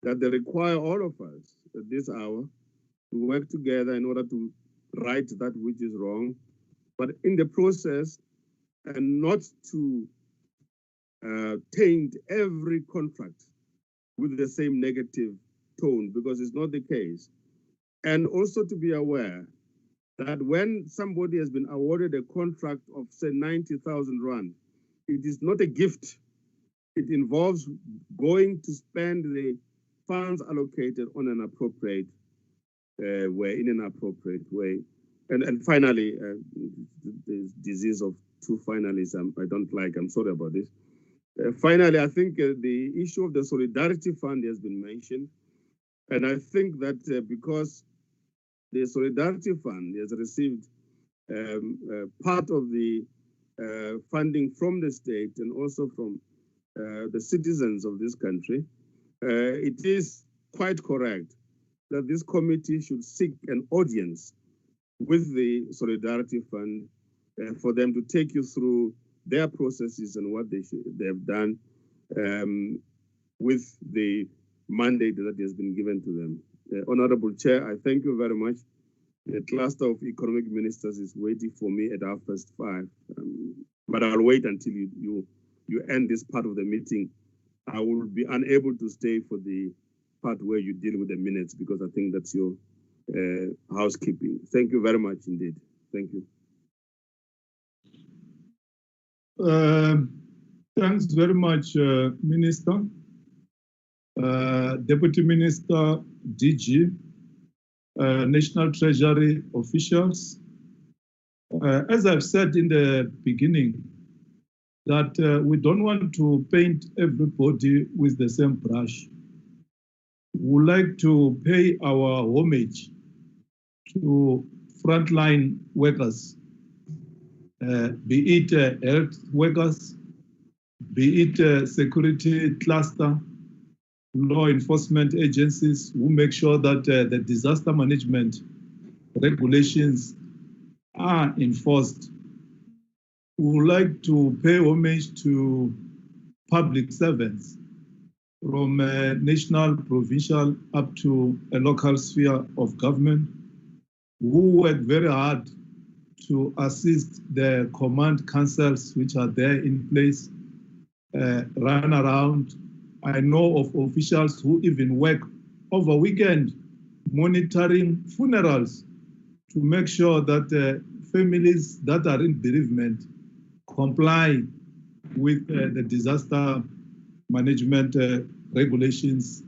that they require all of us at this hour to work together in order to right that which is wrong, but in the process, and not to taint every contract with the same negative tone, because it's not the case. And also to be aware that when somebody has been awarded a contract of, say, 90,000 rand, it is not a gift. It involves going to spend the funds allocated on an appropriate way, in an appropriate way. And finally, the disease of two finalists, I don't like, I'm sorry about this. Finally, I think the issue of the Solidarity Fund has been mentioned. And I think that because the Solidarity Fund has received part of the funding from the state and also from the citizens of this country, it is quite correct that this committee should seek an audience with the Solidarity Fund for them to take you through their processes and what they have done with the mandate that has been given to them. Honorable Chair, I thank you very much. The cluster of economic ministers is waiting for me at 5:30, but I'll wait until you end this part of the meeting. I will be unable to stay for the part where you deal with the minutes because I think that's your housekeeping. Thank you very much indeed. Thank you. Thanks very much, Minister. Deputy Minister, DG, National Treasury officials. As I've said in the beginning, that we don't want to paint everybody with the same brush. We would like to pay our homage to frontline workers, be it health workers, be it security cluster, law enforcement agencies who make sure that the disaster management regulations are enforced. We would like to pay homage to public servants from national, provincial, up to a local sphere of government who work very hard to assist the command councils which are there in place, run around. I know of officials who even work over weekend monitoring funerals to make sure that families that are in bereavement comply with the disaster management regulations.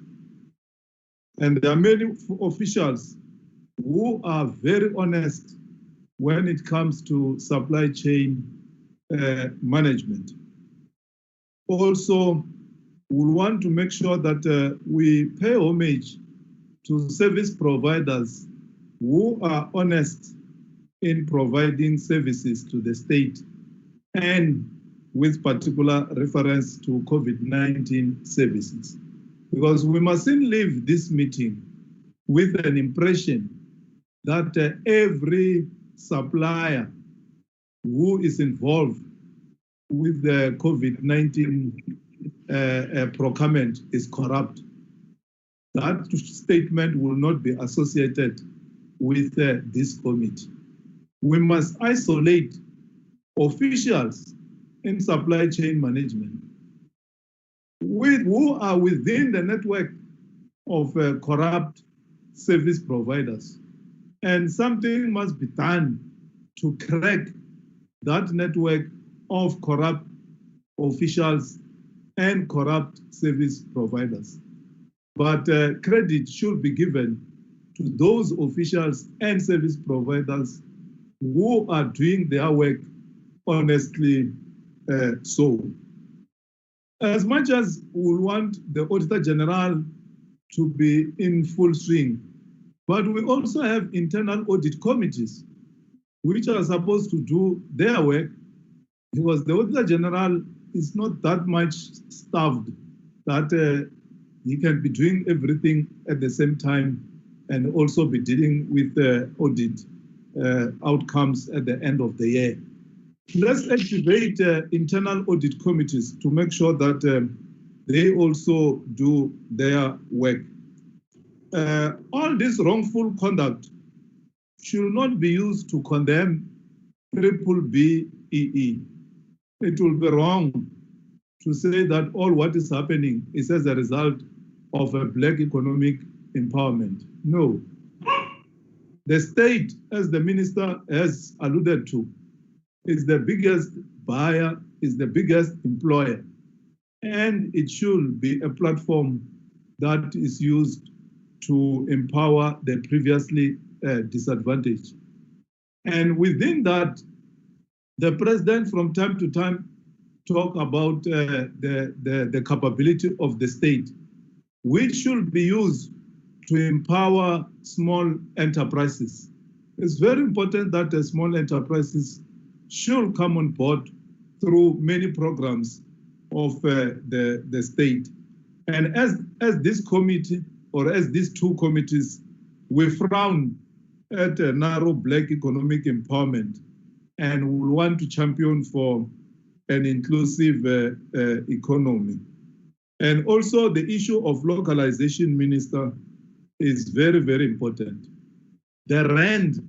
And there are many officials who are very honest when it comes to supply chain management. Also, we want to make sure that we pay homage to service providers who are honest in providing services to the state, and with particular reference to COVID-19 services. Because we mustn't leave this meeting with an impression that every supplier who is involved with the COVID-19 procurement is corrupt. That statement will not be associated with this committee. We must isolate officials in supply chain management who are within the network of corrupt service providers. And something must be done to crack that network of corrupt officials and corrupt service providers. But credit should be given to those officials and service providers who are doing their work honestly so. As much as we want the Auditor General to be in full swing, but we also have internal audit committees which are supposed to do their work, because the Auditor General is not that much staffed that he can be doing everything at the same time and also be dealing with audit outcomes at the end of the year. Let's activate internal audit committees to make sure that they also do their work. All this wrongful conduct should not be used to condemn BBBEE. It will be wrong to say that all what is happening is as a result of a Black economic empowerment. No. The state, as the minister has alluded to, is the biggest buyer, is the biggest employer, and it should be a platform that is used to empower the previously disadvantaged. And within that, the president from time to time talk about the capability of the state, which should be used to empower small enterprises. It's very important that the small enterprises should come on board through many programs of the state. And as this committee, or as these two committees, we frown at a narrow Black economic empowerment, and we want to champion for an inclusive economy. And also the issue of localization, Minister, is very, very important. The rand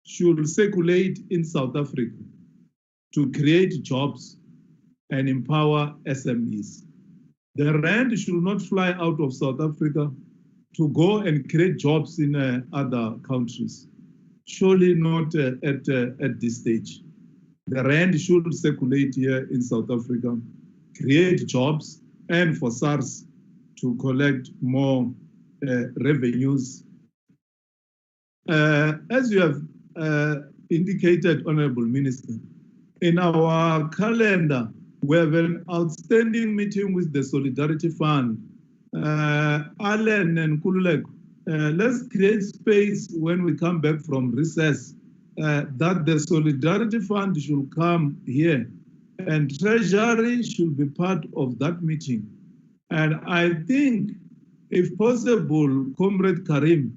should circulate in South Africa to create jobs and empower SMEs. The rand should not fly out of South Africa to go and create jobs in other countries. Surely not at this stage. The rand should circulate here in South Africa, create jobs, and for SARS to collect more revenues. As you have indicated, Honorable Minister, in our calendar, we have an outstanding meeting with the Solidarity Fund. Allen and Kululek, let's create space when we come back from recess that the Solidarity Fund should come here, and Treasury should be part of that meeting. And I think, if possible, Comrade Karim,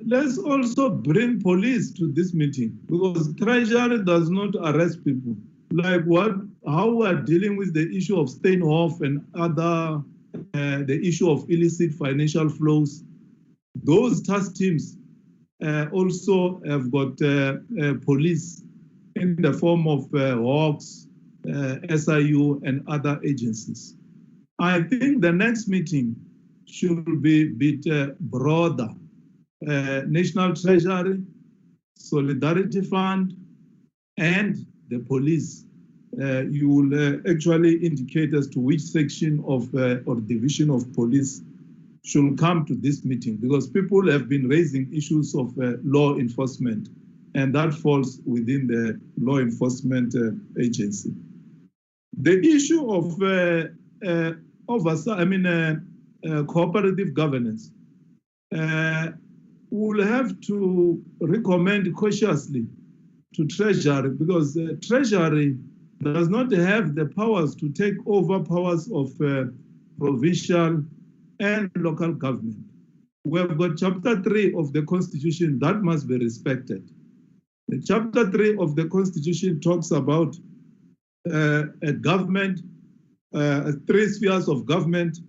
let's also bring police to this meeting, because Treasury does not arrest people. Like how we are dealing with the issue of Steinhoff and other, the issue of illicit financial flows. Those task teams also have got police in the form of Hawks, SIU, and other agencies. I think the next meeting should be a bit broader. National Treasury, Solidarity Fund, and the police. You will actually indicate as to which section of or division of police should come to this meeting, because people have been raising issues of law enforcement, and that falls within the law enforcement agency. The issue of oversight, cooperative governance, we'll have to recommend cautiously to Treasury, because Treasury does not have the powers to take over powers of provincial and local government. We have got Chapter 3 of the Constitution that must be respected. The Chapter 3 of the Constitution talks about a government, 3 spheres of government,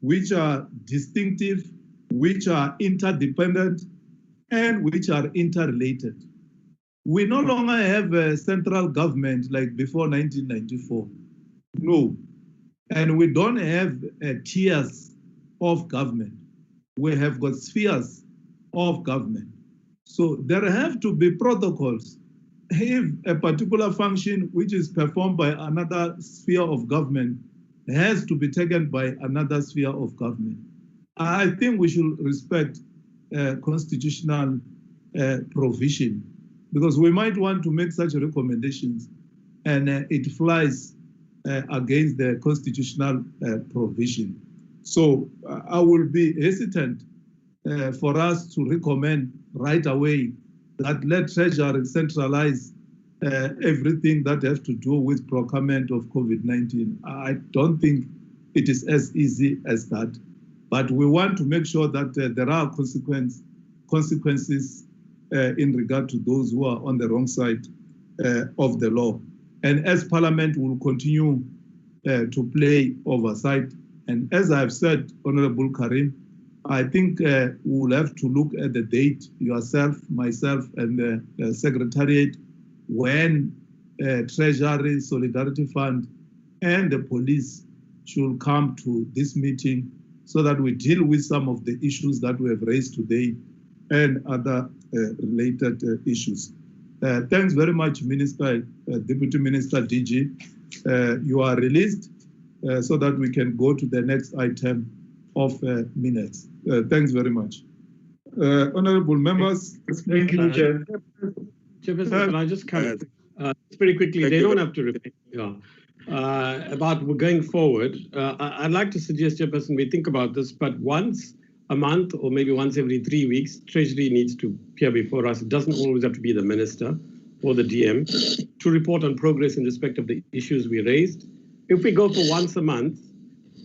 which are distinctive, which are interdependent, and which are interrelated. We no longer have a central government like before 1994. No. And we don't have tiers of government. We have got spheres of government. So there have to be protocols. If a particular function which is performed by another sphere of government has to be taken by another sphere of government, I think we should respect constitutional provision, because we might want to make such recommendations and it flies against the constitutional provision. So I will be hesitant for us to recommend right away that let Treasury centralize everything that has to do with procurement of COVID-19. I don't think it is as easy as that, but we want to make sure that there are consequences in regard to those who are on the wrong side of the law. And as Parliament will continue to play oversight, and as I've said, Honorable Karim, I think we'll have to look at the date, yourself, myself, and the Secretariat, when Treasury, Solidarity Fund, and the police should come to this meeting so that we deal with some of the issues that we have raised today and other related issues. Thanks very much, Minister, Deputy Minister DG. You are released so that we can go to the next item of minutes. Thanks very much. Honorable members. Thank you, Chair. Chairperson, can I just come very quickly? They don't have to repeat. About going forward, I'd like to suggest, Chairperson, we think about this, but once a month or maybe once every 3 weeks, Treasury needs to appear before us. It doesn't always have to be the Minister or the DM to report on progress in respect of the issues we raised. If we go for once a month,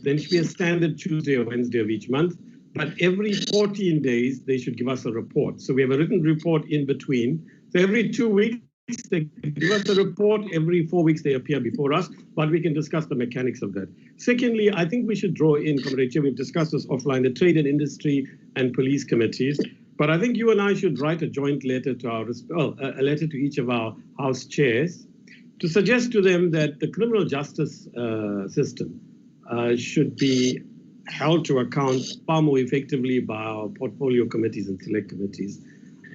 then it should be a standard Tuesday or Wednesday of each month. But every 14 days, they should give us a report. So we have a written report in between. So every 2 weeks, they give us a report. Every 4 weeks, they appear before us, but we can discuss the mechanics of that. Secondly, I think we should draw in, Comrade Chair, we've discussed this offline, the trade and industry and police committees. But I think you and I should write a joint letter to our, a letter to each of our House chairs to suggest to them that the criminal justice system should be held to account far more effectively by our portfolio committees and select committees.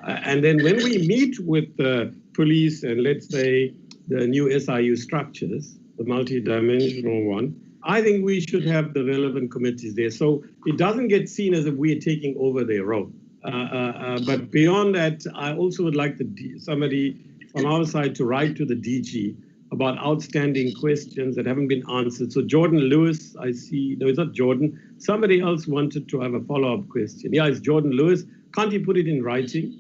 And then when we meet with the police and let's say the new SIU structures, the multi-dimensional one, I think we should have the relevant committees there. So it doesn't get seen as if we're taking over their role. But beyond that, I also would like somebody from our side to write to the DG about outstanding questions that haven't been answered. So Jordan Lewis, I see, no, it's not Jordan. Somebody else wanted to have a follow-up question. Yeah, it's Jordan Lewis. Can't you put it in writing?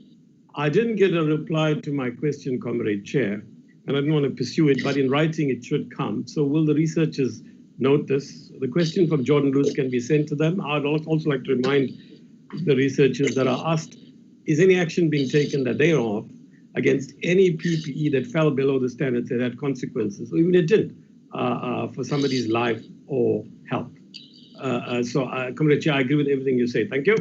I didn't get a reply to my question, Comrade Chair, and I didn't want to pursue it, but in writing it should come. So will the researchers note this? The question from Jordan Lewis can be sent to them. I'd also like to remind the researchers that are asked, is any action being taken that they know of against any PPE that fell below the standards that had consequences, or even it didn't, for somebody's life or health? Comrade Chair, I agree with everything you say. Thank you.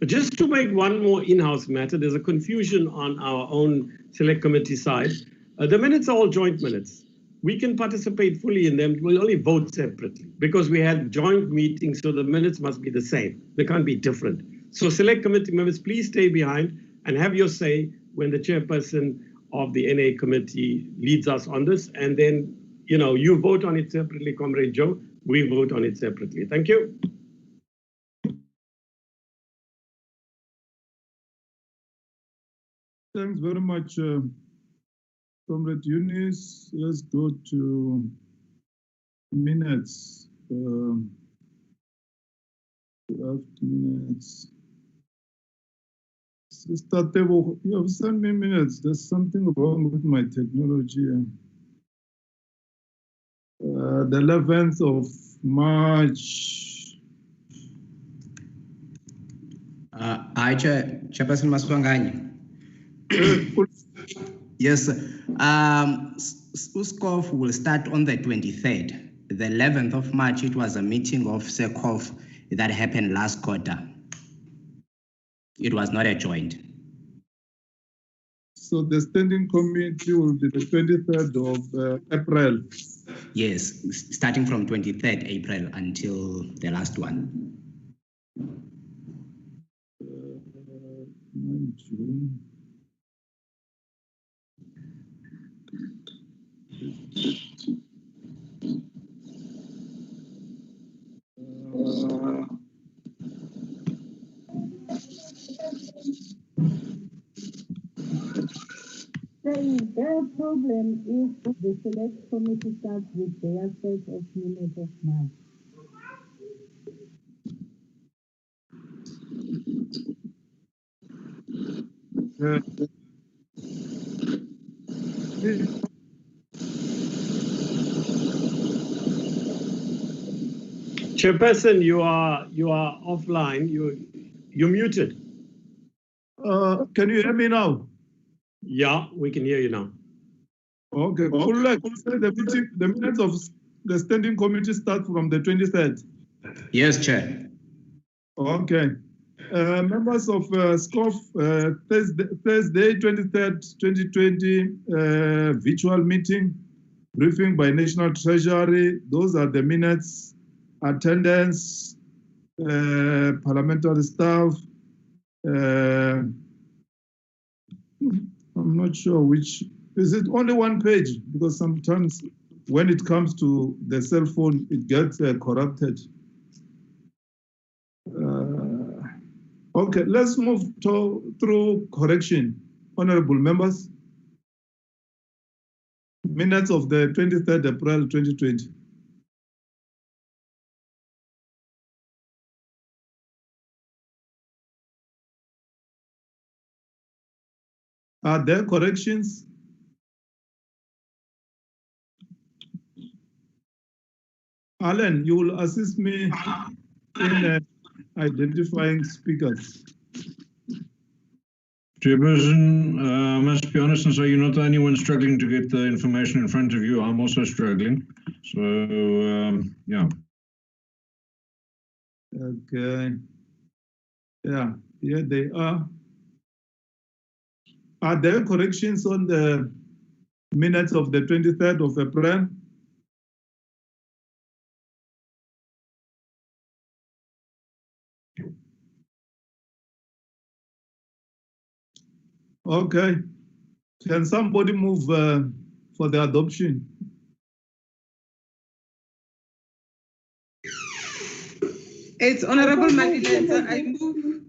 But just to make one more in-house matter, there's a confusion on our own select committee side. The minutes are all joint minutes. We can participate fully in them. We'll only vote separately because we had joint meetings, so the minutes must be the same. They can't be different. So select committee members, please stay behind and have your say when the chairperson of the NA committee leads us on this. And then, you vote on it separately, Comrade Joe. We vote on it separately. Thank you. Thanks very much, Comrade Eunice, let's go to minutes. Draft minutes. Sister Tebo, you have sent me minutes. There's something wrong with my technology. The 11th of March. Hi, Chairperson Maswanganyi. Yes, USCOF will start on the 23rd. The 11th of March, it was a meeting of SECOF that happened last quarter. It was not a joint. So the standing committee will be the 23rd of April. Yes, starting from 23rd April until the last one. June. Their problem if the select committee starts with their set of minutes of March. Chairperson, you are offline. You're muted. Can you hear me now? Yeah, we can hear you now. Okay. The minutes of the standing committee start from the 23rd. Yes, Chair. Okay. Members of SCOF, Thursday, 23rd, 2020, virtual meeting, briefing by National Treasury. Those are the minutes, attendance, parliamentary staff. I'm not sure which. Is it only one page? Because sometimes when it comes to the cell phone, it gets corrupted. Okay, let's move through correction. Honorable members, minutes of the 23rd April 2020. Are there corrections? Alan, you will assist me in identifying speakers. Chairperson, I must be honest and say you're not the only one struggling to get the information in front of you. I'm also struggling. So, yeah. Okay. Yeah, here they are. Are there corrections on the minutes of the 23rd of April? Okay. Can somebody move for the adoption? It's Honorable Mavileta. I move.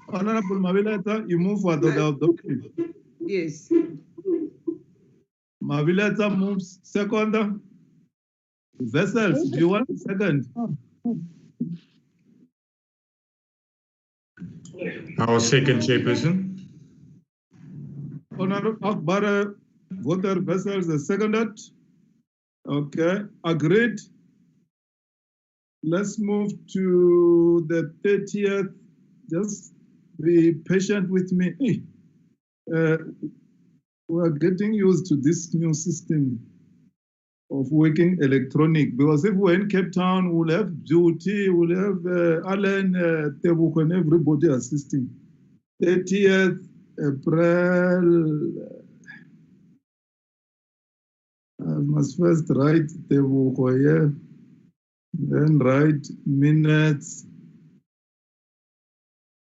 Honorable Mavileta, you move for the adoption. Yes. Mavileta moves. Second. Vessels, do you want a second? Our second, Chairperson. Honorable Akbar, voter Vessels, the seconded. Okay, agreed. Let's move to the 30th. Just be patient with me. We're getting used to this new system of working electronic, because if we're in Cape Town, we'll have duty, we'll have Alan, Tebuk, and everybody assisting. 30th April. I must first write Tebuk here, then write minutes,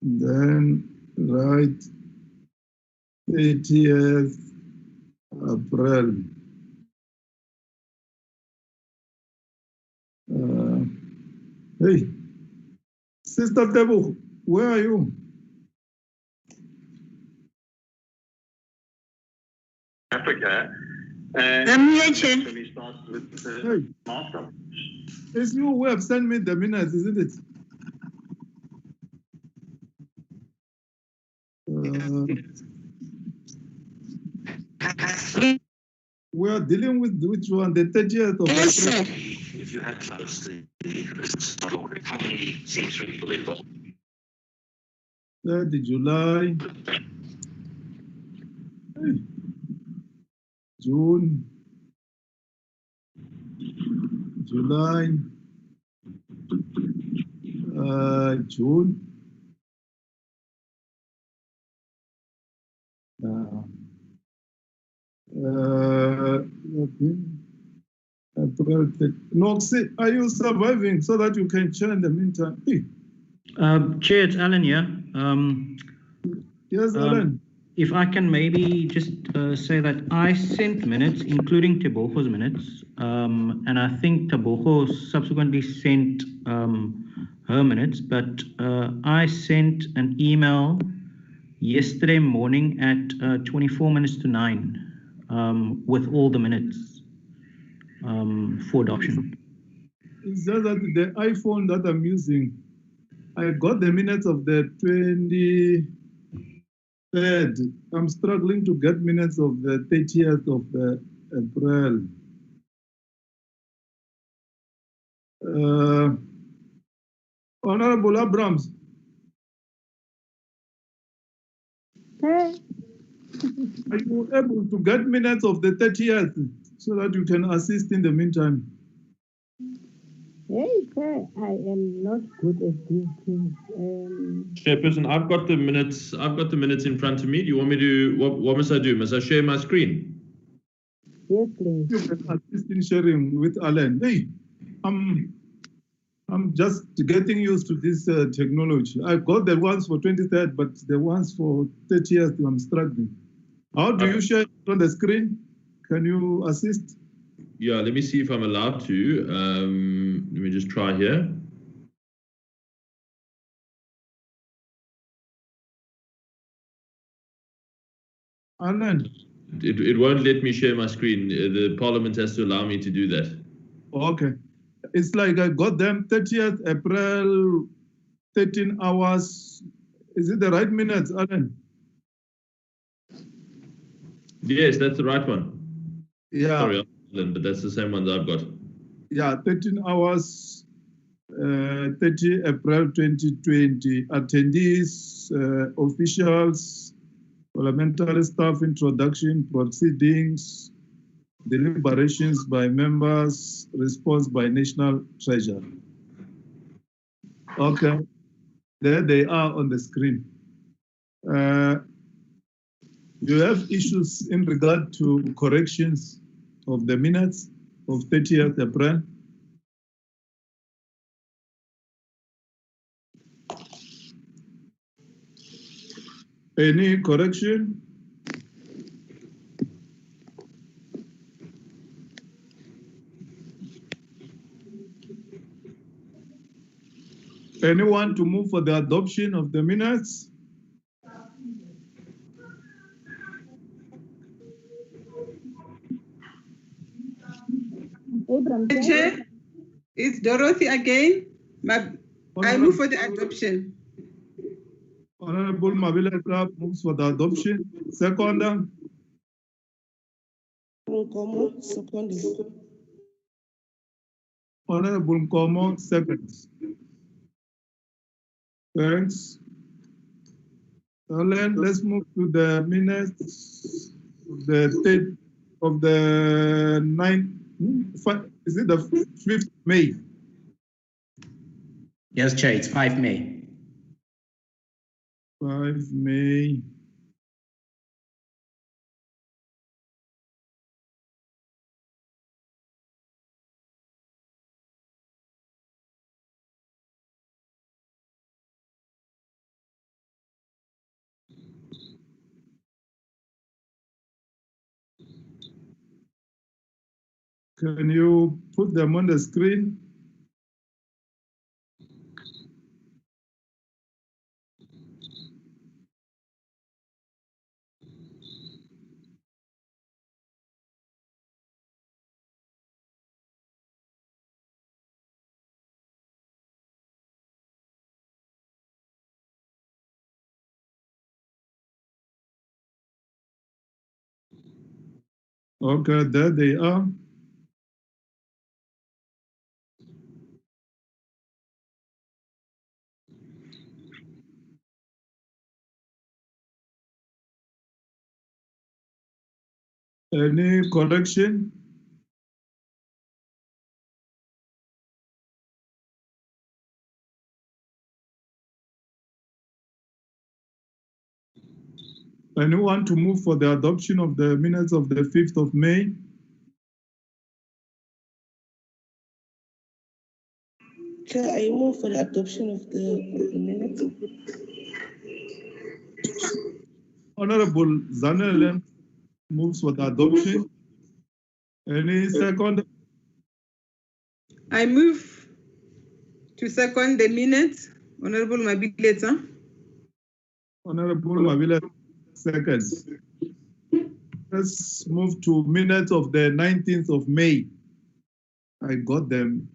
then write 30th April. Hey, Sister Tebu, where are you? Africa. And actually starts with the master. It's you who have sent me the minutes, isn't it? We are dealing with which one? The 30th of April. If you had closed the lists, how many seats would you believe? 3rd July. June. July. June. Noxie, are you surviving so that you can share in the meantime? Chair, it's Alan here. Yes, Alan. If I can maybe just say that I sent minutes, including Tebogo's minutes, and I think Tebogo subsequently sent her minutes, but I sent an email yesterday morning at 24 minutes to 9 with all the minutes for adoption. It's just that the iPhone that I'm using, I got the minutes of the 23rd. I'm struggling to get minutes of the 30th of April. Honorable Abrams. Are you able to get minutes of the 30th so that you can assist in the meantime? Hey, sir, I am not good at these things. Chairperson, I've got the minutes. I've got the minutes in front of me. Do you want me to? What must I do? Must I share my screen? Yes, please. You can assist in sharing with Alan. Hey, I'm just getting used to this technology. I got the ones for 23rd, but the ones for 30th, I'm struggling. How do you share it on the screen? Can you assist? Yeah, let me see if I'm allowed to. Let me just try here. Alan. It won't let me share my screen. The Parliament has to allow me to do that. Okay. It's like I got them 30th April, 13 hours. Is it the right minutes, Alan? Yes, that's the right one. Yeah. Sorry, but that's the same one that I've got. Yeah, 13 hours, 30 April 2020. Attendees, officials, parliamentary staff, introduction, proceedings, deliberations by members, response by National Treasury. Okay, there they are on the screen. You have issues in regard to corrections of the minutes of 30th April? Any correction? Anyone to move for the adoption of the minutes? Chair, it's Dorothy again. I move for the adoption. Honorable Mabila moves for the adoption. Second. Honorable Nkomo, second. Thanks. Then let's move to the minutes of the 9th. Is it the 5th May? Yes, Chair, it's 5 May. 5 May. Can you put them on the screen? Okay, there they are. Any correction? Anyone to move for the adoption of the minutes of the 5th of May? Chair, I move for the adoption of the minutes. Honorable Zanele moves for the adoption. Any second? I move to second the minutes. Honorable Mabileta. Honorable Mabila, seconds. Let's move to minutes of the 19th of May. I got them.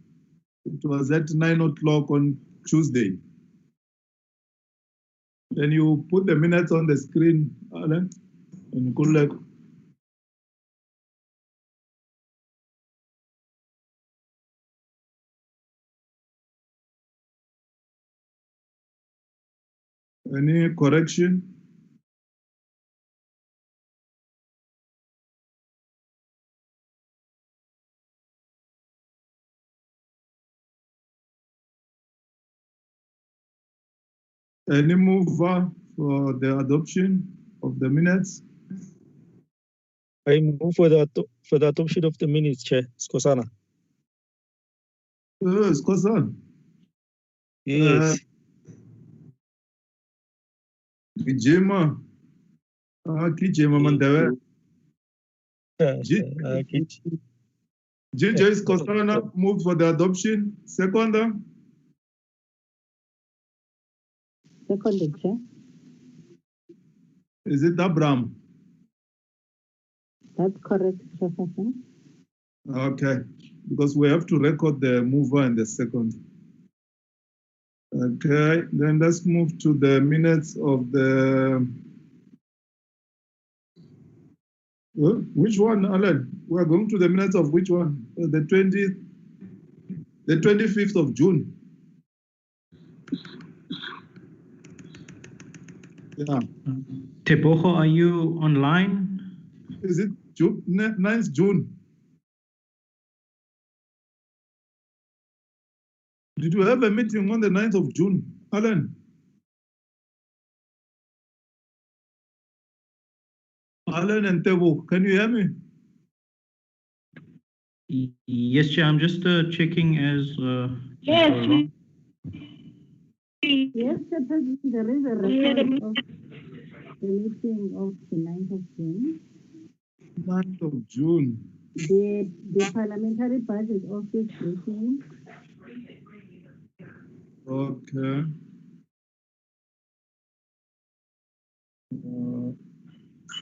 It was at 9 o'clock on Tuesday. Then you put the minutes on the screen, Alan, and good luck. Any correction? Any mover for the adoption of the minutes? I move for the adoption of the minutes, Chair. Skosana. Skosan. Yes. Gijima. Kijima Mandewe. JJ Skosana moved for the adoption. Seconder. Seconded, Chair. Is it Abraham? That's correct, Chairperson. Okay, because we have to record the mover and the second. Okay, then let's move to the minutes of the. Which one, Alan? We're going to the minutes of which one? The 25th of June. Yeah. Teboho, are you online? Is it June, 9th June? Did you have a meeting on the 9th of June, Alan? Alan and Tebo, can you hear me? Yes, Chair. I'm just checking as. Yes. Yes, Chairperson, there is a record of the meeting of the 9th of June. 9th of June. The Parliamentary Budget Office meeting. Okay.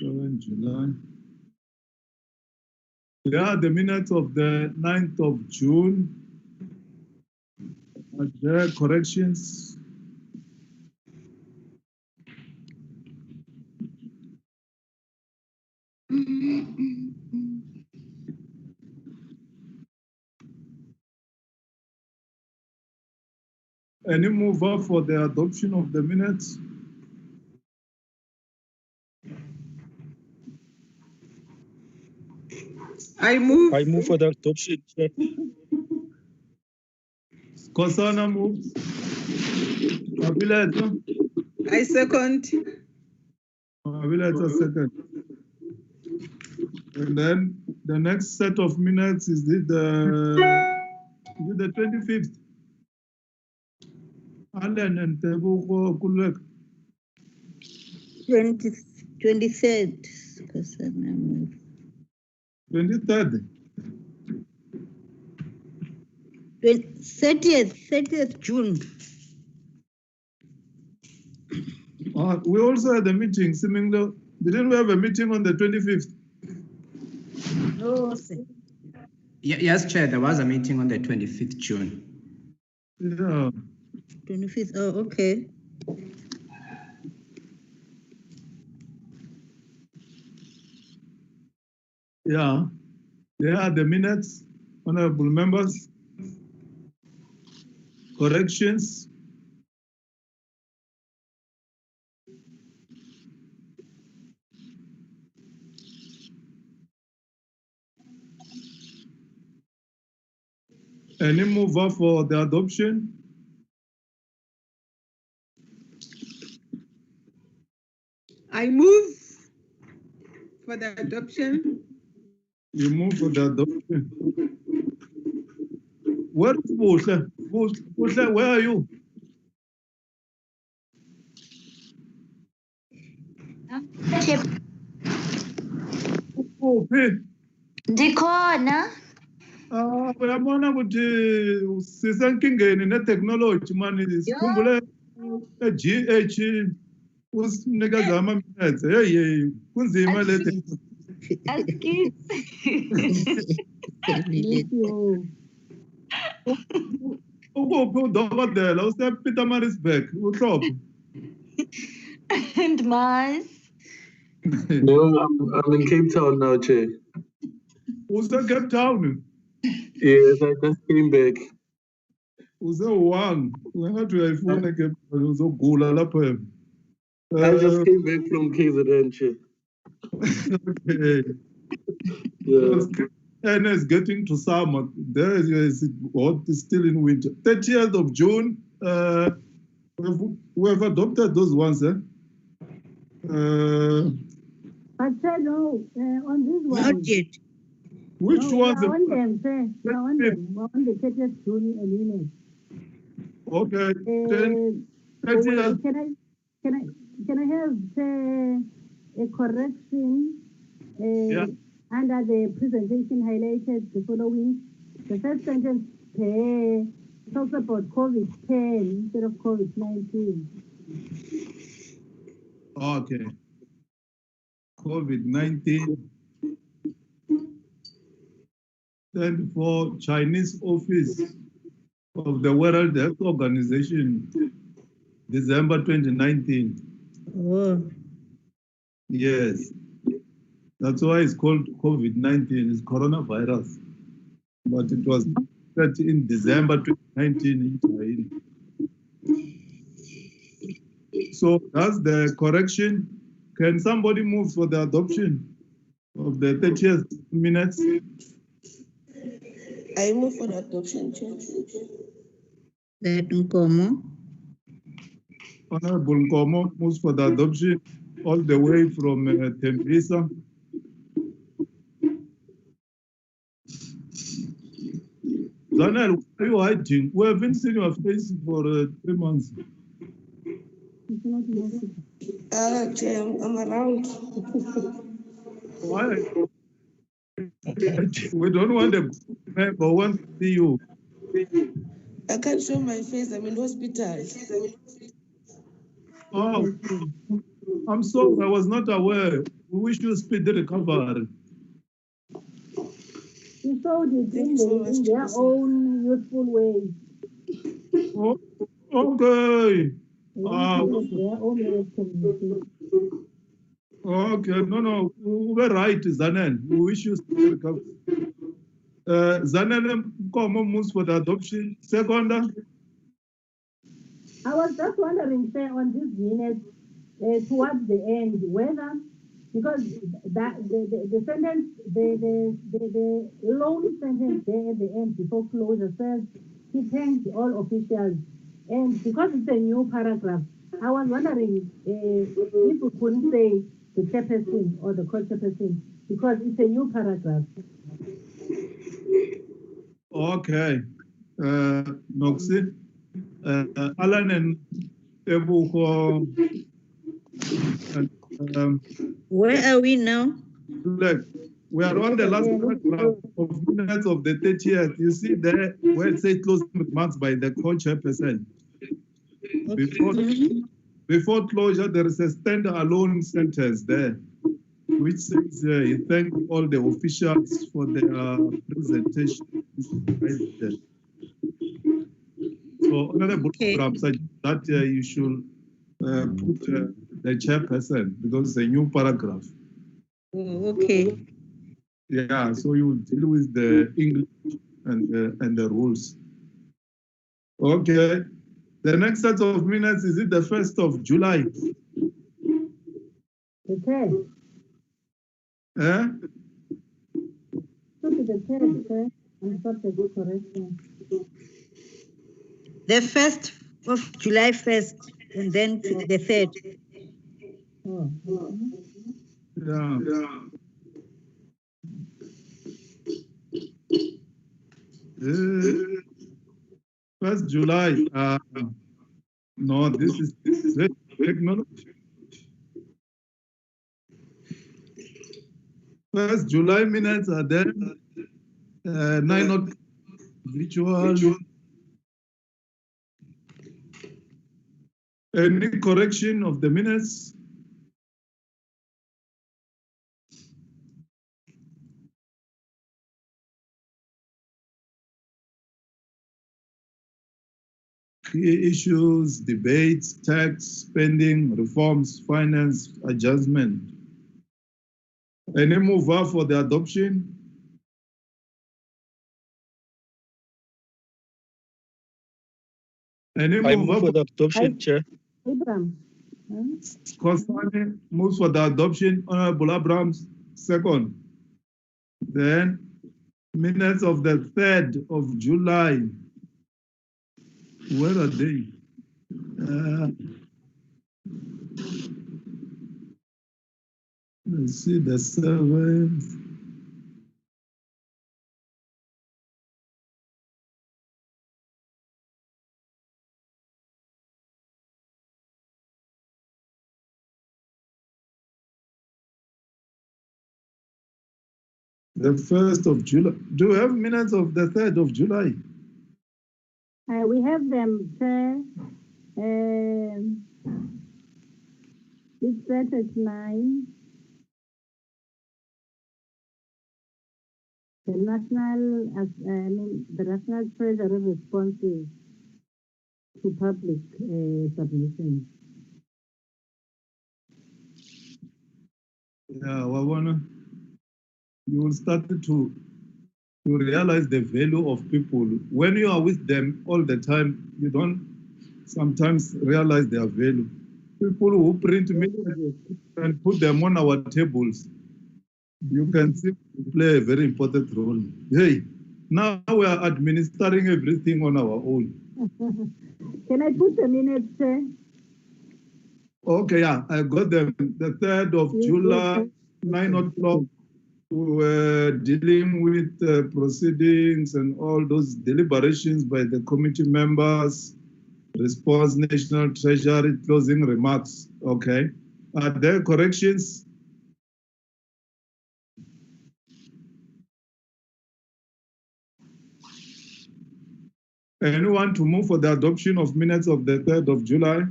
7 July. Yeah, the minutes of the 9th of June. Are there corrections? Any mover for the adoption of the minutes? I move for the adoption, Chair. Kosana moves. Mabileta. I second. Mabileta second. And then the next set of minutes is the 25th. Alan and Tebuko Kulek. 23rd. 23rd. 30th June. We also had a meeting, seemingly. Didn't we have a meeting on the 25th? No, sir. Yes, Chair, there was a meeting on the 25th June. Yeah. 25th, oh, okay. Yeah. There are the minutes, honorable members. Corrections. Any mover for the adoption? I move for the adoption. You move for the adoption. Where is Bushle? Bushle, where are you? Uphi? Ndikhona. Uyabona ukuthi sisenkingeni ne-technology mani sikhumbule GH usinikeza ama-minutes. Hey, kunzima le ukuphi udokotela usePietermaritzburg uhlophe? And Mars. No, I'm in Cape Town now, Chair. Cape Town? Yes, I just came back. One. Ungathi uyayifuna Cape Town uzogula lapho. I just came back from KZN, Chair. Okay. Yeah. And it's getting to summer. There is hot, it's still in winter. 30th of June, we have adopted those ones, eh? I said no, on this one. Not yet. Which ones? We're on them, sir. We're on them. We're on the 30th June unit. Okay. Can I have a correction? Yeah. Under the presentation highlighted the following. The first sentence talks about COVID-10 instead of COVID-19. Okay. COVID-19. Then for Chinese office of the World Health Organization, December 2019. Oh. Yes. That's why it's called COVID-19, it's coronavirus. But it was in December 2019 in China. So that's the correction. Can somebody move for the adoption of the 30th minutes? I move for the adoption, Chair. Honorable Nkomo moves for the adoption all the way from Tembisa. Daniel, why are you hiding? We haven't seen your face for 3 months. Chair, I'm around. Why? We don't want the member, we want to see you. I can't show my face, I'm in hospital. Oh, I'm sorry, I was not aware. We wish you speedy recovery. You showed it in their own useful way. Oh, okay. Their own way of communication. Okay, no, we're right, Zanen. We wish you speedy recovery. Zanen, Nkomo moves for the adoption. Seconder? I was just wondering, sir, on this minute, towards the end, whether, because that the sentence, the long sentence there at the end before closure says he thanks all officials, and because it's a new paragraph, I was wondering if we couldn't say the chairperson or the co-chairperson because it's a new paragraph. Okay, Noxie. Alan and Ebuko. Where are we now? Look, we are on the last paragraph of minutes of the 30th. You see there where it says closing remarks by the co-chairperson. Before closure, there is a stand-alone sentence there, which says he thanks all the officials for their presentation. So, Honorable Program said that you should put the chairperson because it's a new paragraph. Oh, okay. Yeah, so you deal with the English and the rules. Okay. The next set of minutes, is it the 1st of July? The third. Eh? Should be the third, sir. I'm subject to correction. The 1st of July 1st, and then to the 3rd. Oh. Yeah. First July. No, this is technology. First July minutes are there. 9 o'clock virtual. Any correction of the minutes? Key issues, debates, tax, spending, reforms, finance, adjustment. Any mover for the adoption? Any I mover move for the adoption, Chair. Abraham. Kosane moves for the adoption. Honorable Abrams, second. Then minutes of the 3rd of July. Where are they? Let's see the 7th. The 1st of July. Do you have minutes of the 3rd of July? We have them, sir. It's set at 9. The National Treasury responses to public submissions. Yeah, Wawana, you will start to realize the value of people. When you are with them all the time, you don't sometimes realize their value. People who print minutes and put them on our tables, you can see play a very important role. Hey, now we are administering everything on our own. Can I put the minutes, sir? Okay, yeah, I got them. The 3rd of July, 9 o'clock. We were dealing with proceedings and all those deliberations by the committee members, response, National Treasury, closing remarks. Okay. Are there corrections? Anyone to move for the adoption of minutes of the 3rd of July?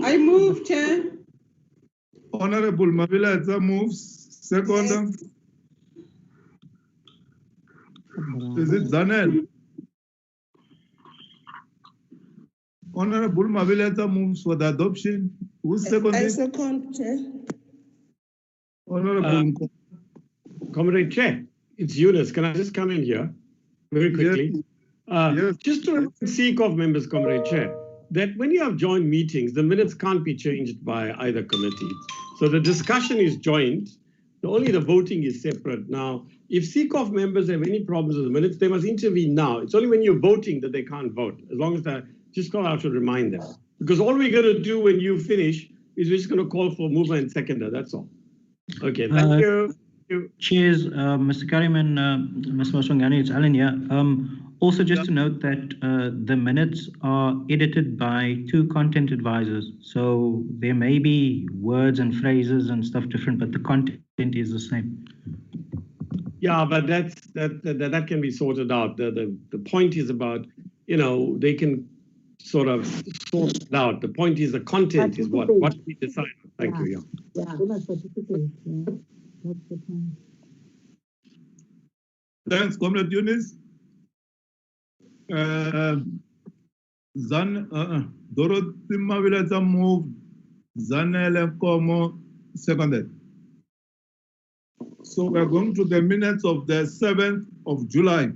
I move, Chair. Honorable Mabila moves. Second. Is it Zanel? Honorable Mabila moves for the adoption. Who's second? I second, Chair. Honorable Comrade Chair, it's Eunice. Can I just come in here very quickly? Yes. Just to NCOP members, Comrade Chair, that when you have joint meetings, the minutes can't be changed by either committee. So the discussion is joint, only the voting is separate. Now, if NCOP members have any problems with the minutes, they must intervene now. It's only when you're voting that they can't vote, as long as they're just call out to remind them. Because all we're going to do when you finish is we're just going to call for mover and seconder, that's all. Okay, thank you. Cheers, Mr. Karim and Ms. Maswangani, it's Alan here. Also, just to note that the minutes are edited by 2 content advisors. So there may be words and phrases and stuff different, but the content is the same. Yeah, but that can be sorted out. The point is about, they can sort of sort it out. The point is the content is what we decide. Thank you. Yeah, they must participate. Yeah. That's the point. Thanks, Comrade Eunice. Dorothy Mabila moved. Zanele Komo, seconded. So we're going to the minutes of the 7th of July.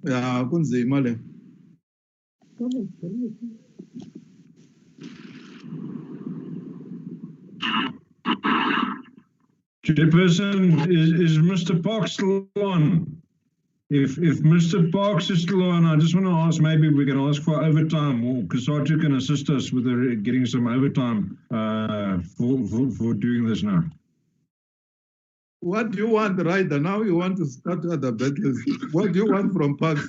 Yeah, kunzima le. Chairperson, is Mr. Parks still on? If Mr. Parks is still on, I just want to ask, maybe we can ask for overtime, or Kasatu can assist us with getting some overtime for doing this now. What do you want, Ryder? Now you want to start other battles. What do you want from Parks?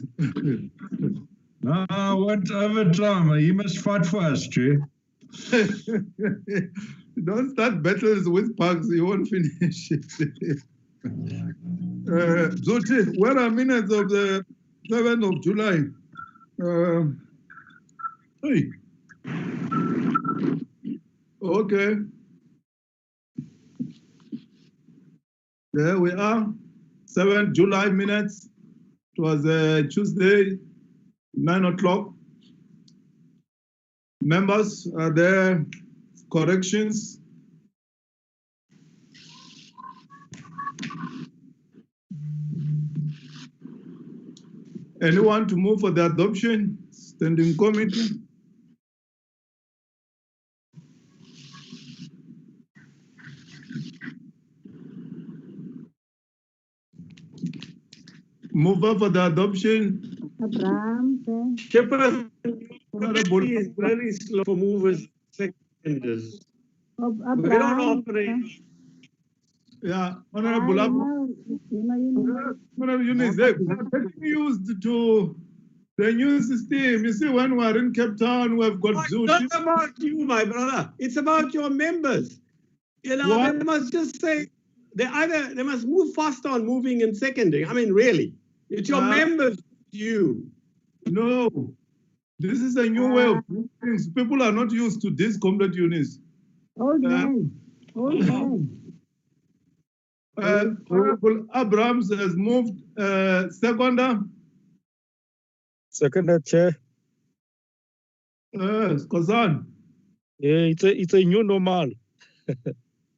No, I want overtime. He must fight for us, Chair. Don't start battles with Parks, you won't finish it. Zuti, where are minutes of the 7th of July? Hey. Okay. There we are. 7th July minutes. It was Tuesday, 9 o'clock. Members, are there corrections? Anyone to move for the adoption? Standing committee? Move up for the adoption. Abraham, Chairperson, committee is very slow for movers, seconders. We don't operate. Yeah, Honorable Eunice, they are getting used to the new system. You see, when we're in Cape Town, we've got It's not about you, my brother. It's about your members. You know, What? they must just say, they must move faster on moving and seconding. I mean, really, it's your members, you. No, this is a new way of doing things. People are not used to this, Comrade Eunice. old man, old man. Honorable Abrams has moved. Seconder. Seconded, Chair. Kozan. Yeah, it's a new normal.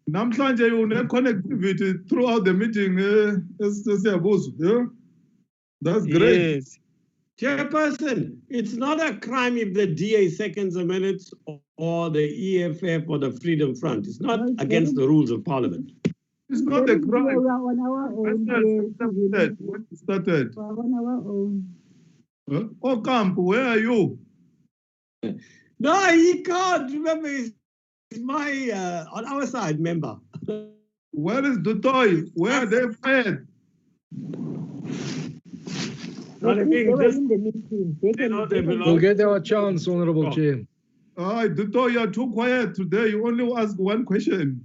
Namhlanje une connectivity throughout the meeting. That's great. Yes. Chairperson, it's not a crime if the DA seconds the minutes or the EFF or the Freedom Front. It's not against the rules of Parliament. It's not a crime. We are on our own. When it started. We are on our own. Oh, Camp, where are you? No, he can't. Remember, he's my on our side member. Where is Dutoy? Where are they fired? They were in the meeting. We'll get our chance, Honorable Chair. Dutoy, you're too quiet today. You only ask one question.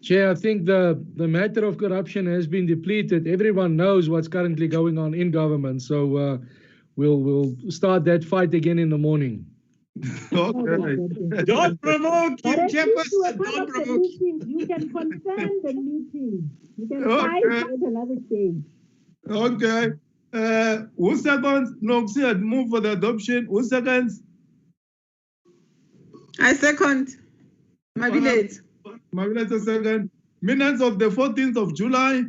Chair, I think the matter of corruption has been depleted. Everyone knows what's currently going on in government. So we'll start that fight again in the morning. Okay. Don't provoke him, Chairperson. Don't provoke him. You can confirm the meeting. You can fight at another stage. Okay. Who seconds? Noxie had moved for the adoption. Who seconds? I second. Mabilet. Mabilet a second. Minutes of the 14th of July.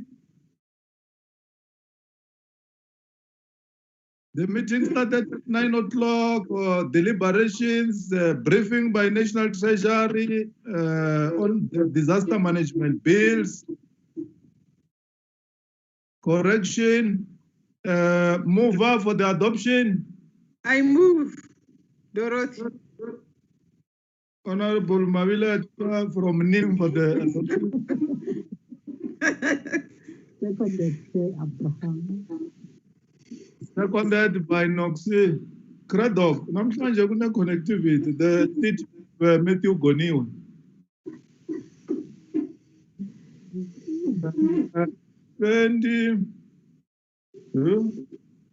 The meeting started at 9 o'clock, deliberations, briefing by National Treasury on the disaster management bills, correction, move up for the adoption. I move, Dorothy. Honorable Mavila from NIM for the adoption. Seconded by Noxie. Craddock. Namhlanje kune connectivity. The teach Matthew Goniwe.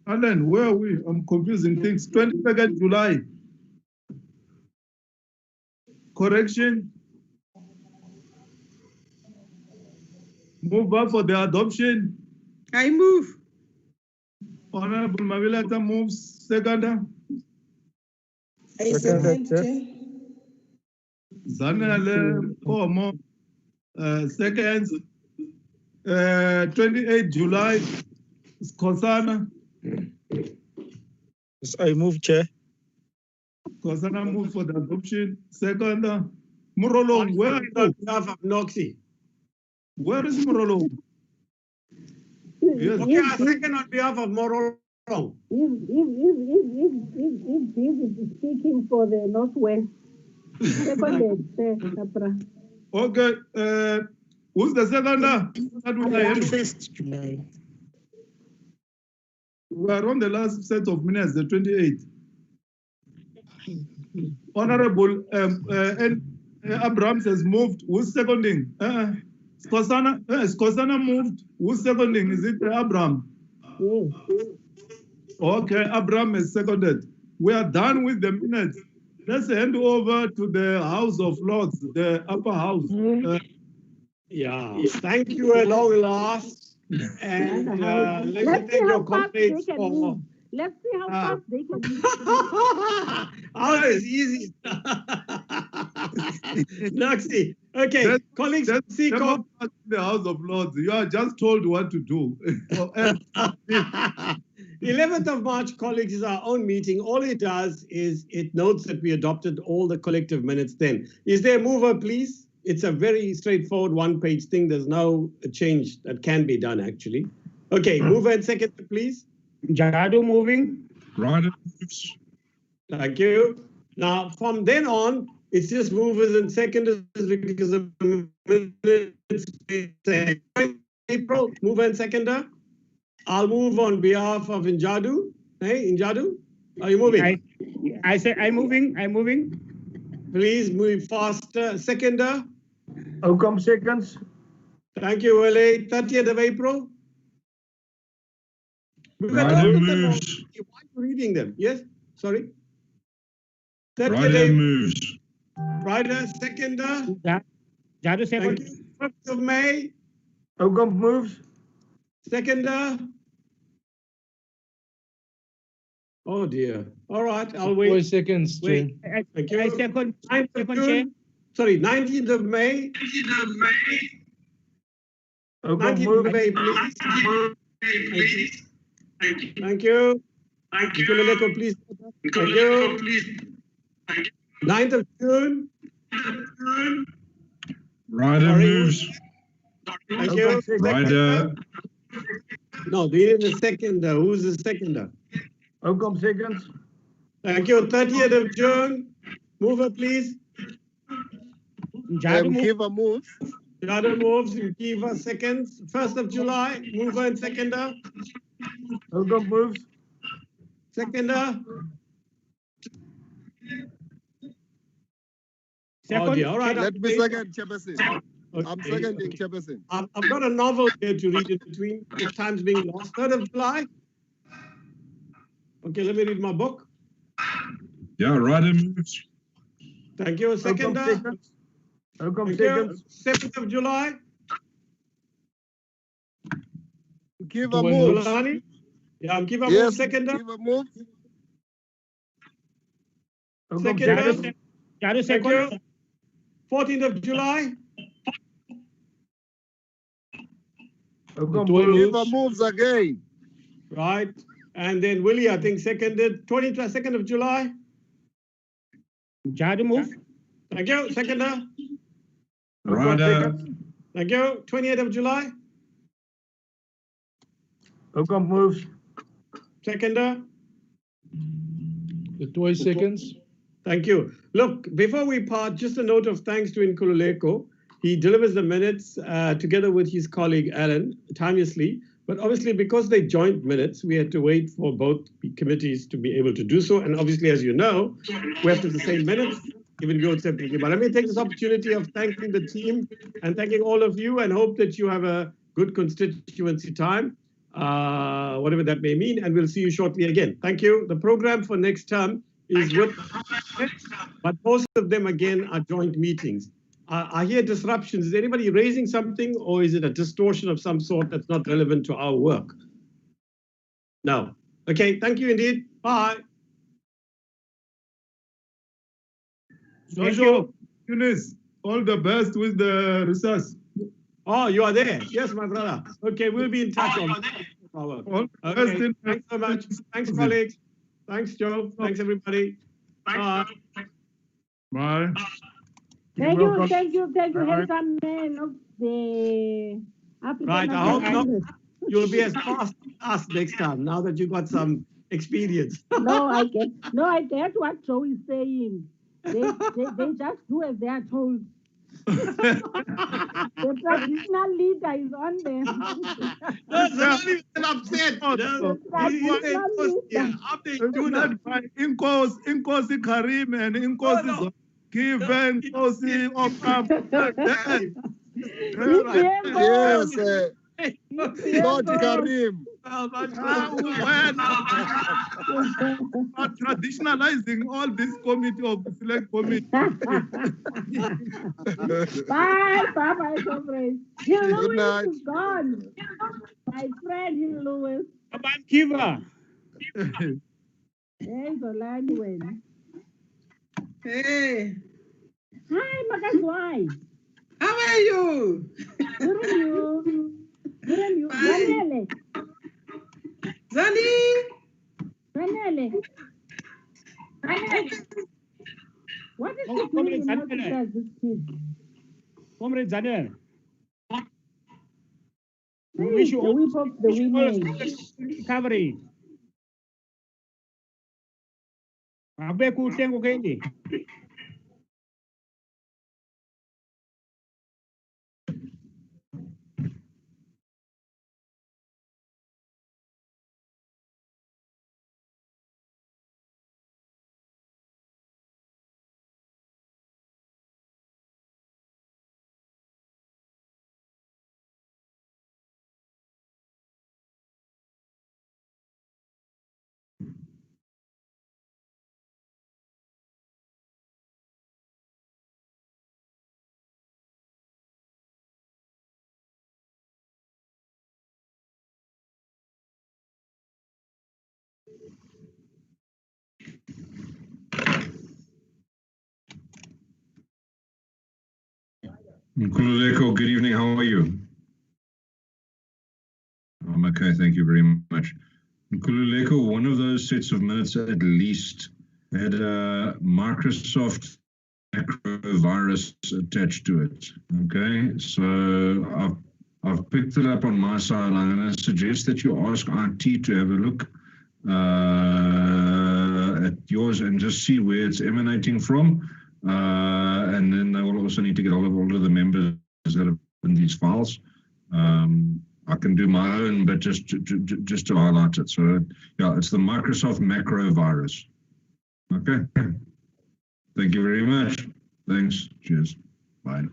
Alan, where are we? I'm confusing things. 22nd July. Correction. Move up for the adoption. I move. Honorable Mavilata moves. Seconder. I second, Chair. Zanele Komo seconds. 28 July. Skosana. Yes, I move, Chair. Skosana move for the adoption. Seconder. Murolong, where are you? On behalf of Noxie. Where is Murolong? Yes. Okay, I second on behalf of Murolong. He's busy speaking for the Northwest. Seconded, Kapra. Okay, who's the seconder? 21st July. We are on the last set of minutes, the 28th. Honorable Abrams has moved. Who's seconding? Skosana moved. Who's seconding? Is it Abram? Yes. Okay, Abram is seconded. We are done with the minutes. Let's hand over to the House of Lords, the upper house. Yeah, thank you at long last. And let's take your complaints for. Let's see how fast they can move. Oh, it's easy. Noxie. Okay, colleagues, NCOP. The House of Lords, you are just told what to do. 11th of March, colleagues, is our own meeting. All it does is it notes that we adopted all the collective minutes then. Is there a mover, please? It's a very straightforward one-page thing. There's no change that can be done, actually. Okay, mover and second, please. Jadu moving. Right. Thank you. Now, from then on, it's just movers and seconders because of minutes. April, mover and seconder. I'll move on behalf of Injadu. Hey, Injadu, are you moving? I say I'm moving. I'm moving. Please move faster. Seconder. Outcome seconds. Thank you, Wale. 30th of April. Ryder moves. Why are you reading them? Yes? Sorry? Ryder moves. Ryder, seconder. Jadu second. 1st of May. Outcome moves. Seconder. Oh dear. All right, I'll wait. 4 seconds, Chair. Thank you. I second. 9th of June. Sorry, 19th of May. 19th of May. 19th of May, please. Thank you. Thank you. Thank you. Nicoleko, please. Thank you. Thank you. 9th of June. Ryder moves. Thank you. Ryder. No, we need a seconder. Who's the seconder? Outcome seconds. Thank you. 30th of June. Mover, please. Kiva moves. Jadu moves. Kiva seconds. 1st of July. Mover and seconder. Outcome moves. Seconder. Second. Oh dear. All right. Let me second, Chairperson. Okay. I'm seconding, Chairperson. I've got a novel here to read in between. The time's being lost. 3rd of July. Okay, let me read my book. Yeah, Ryder moves. Thank you. Seconder. Outcome Thank you. seconds. 7th of July. Kiva moves. Mulani. Yeah, Kiva Yes, moves. Seconder. Kiva moves. Seconder. Jadu Thank second. you. 14th of July. Kiva moves again. Right. And then Willie, I think, seconded. 22nd of July. Jadu move. Thank you. Seconder. Ryder. Thank you. 28th of July. Outcome moves. Seconder. 2 seconds. Thank you. Look, before we part, just a note of thanks to Nkululeko. He delivers the minutes together with his colleague Alan timelessly. But obviously, because they joint minutes, we had to wait for both committees to be able to do so. And obviously, as you know, we have to the same minutes, even though it's separately. But let me take this opportunity of thanking the team and thanking all of you, and hope that you have a good constituency time, whatever that may mean. And we'll see you shortly again. Thank you. The program for next term is with, but most of them again are joint meetings. I hear disruptions. Is anybody raising something, or is it a distortion of some sort that's not relevant to our work? No. Okay, thank you indeed. Bye. Joshua, Eunice, all the best with the research. Oh, you are there. Yes, my brother. Okay, we'll be in touch on okay, thanks so much. Thanks, colleagues. Thanks, Joe. Thanks, everybody. Bye. Bye. Thank you, handsome man of the African Right, I hope Congress. you'll be as fast as us next time, now that you got some experience. No, I get what Joe is saying. They just do as they are told. The traditional leader is on them. No, somebody was upset. Inkosi Karim and Inkosi Given Inkosi Okam. Yes, Lord Karim. Are traditionalizing all this committee of the select committee. Bye, comrades. Hill Good Lewis night. is gone. My friend Hill Lewis. Kiva. Hey, Zolani when. Hey. Hi, Makazwai. How are you? Good and you. Good and you. Zanele. Zani. Zanele. What is she doing in hospital, this kid? Comrade Zanele. We wish you the whip of the women. Recovery. Abe kutengo kendi. Nkululeko, good evening. How are you? I'm okay, thank you very much. Nkululeko, one of those sets of minutes at least had a Microsoft macro virus attached to it. Okay, so I've picked it up on my side. I'm going to suggest that you ask IT to have a look at yours and just see where it's emanating from. And then they will also need to get all of the members that have in these files. I can do my own, but just to highlight it. So yeah, it's the Microsoft macro virus. Okay. Thank you very much. Thanks. Cheers. Bye.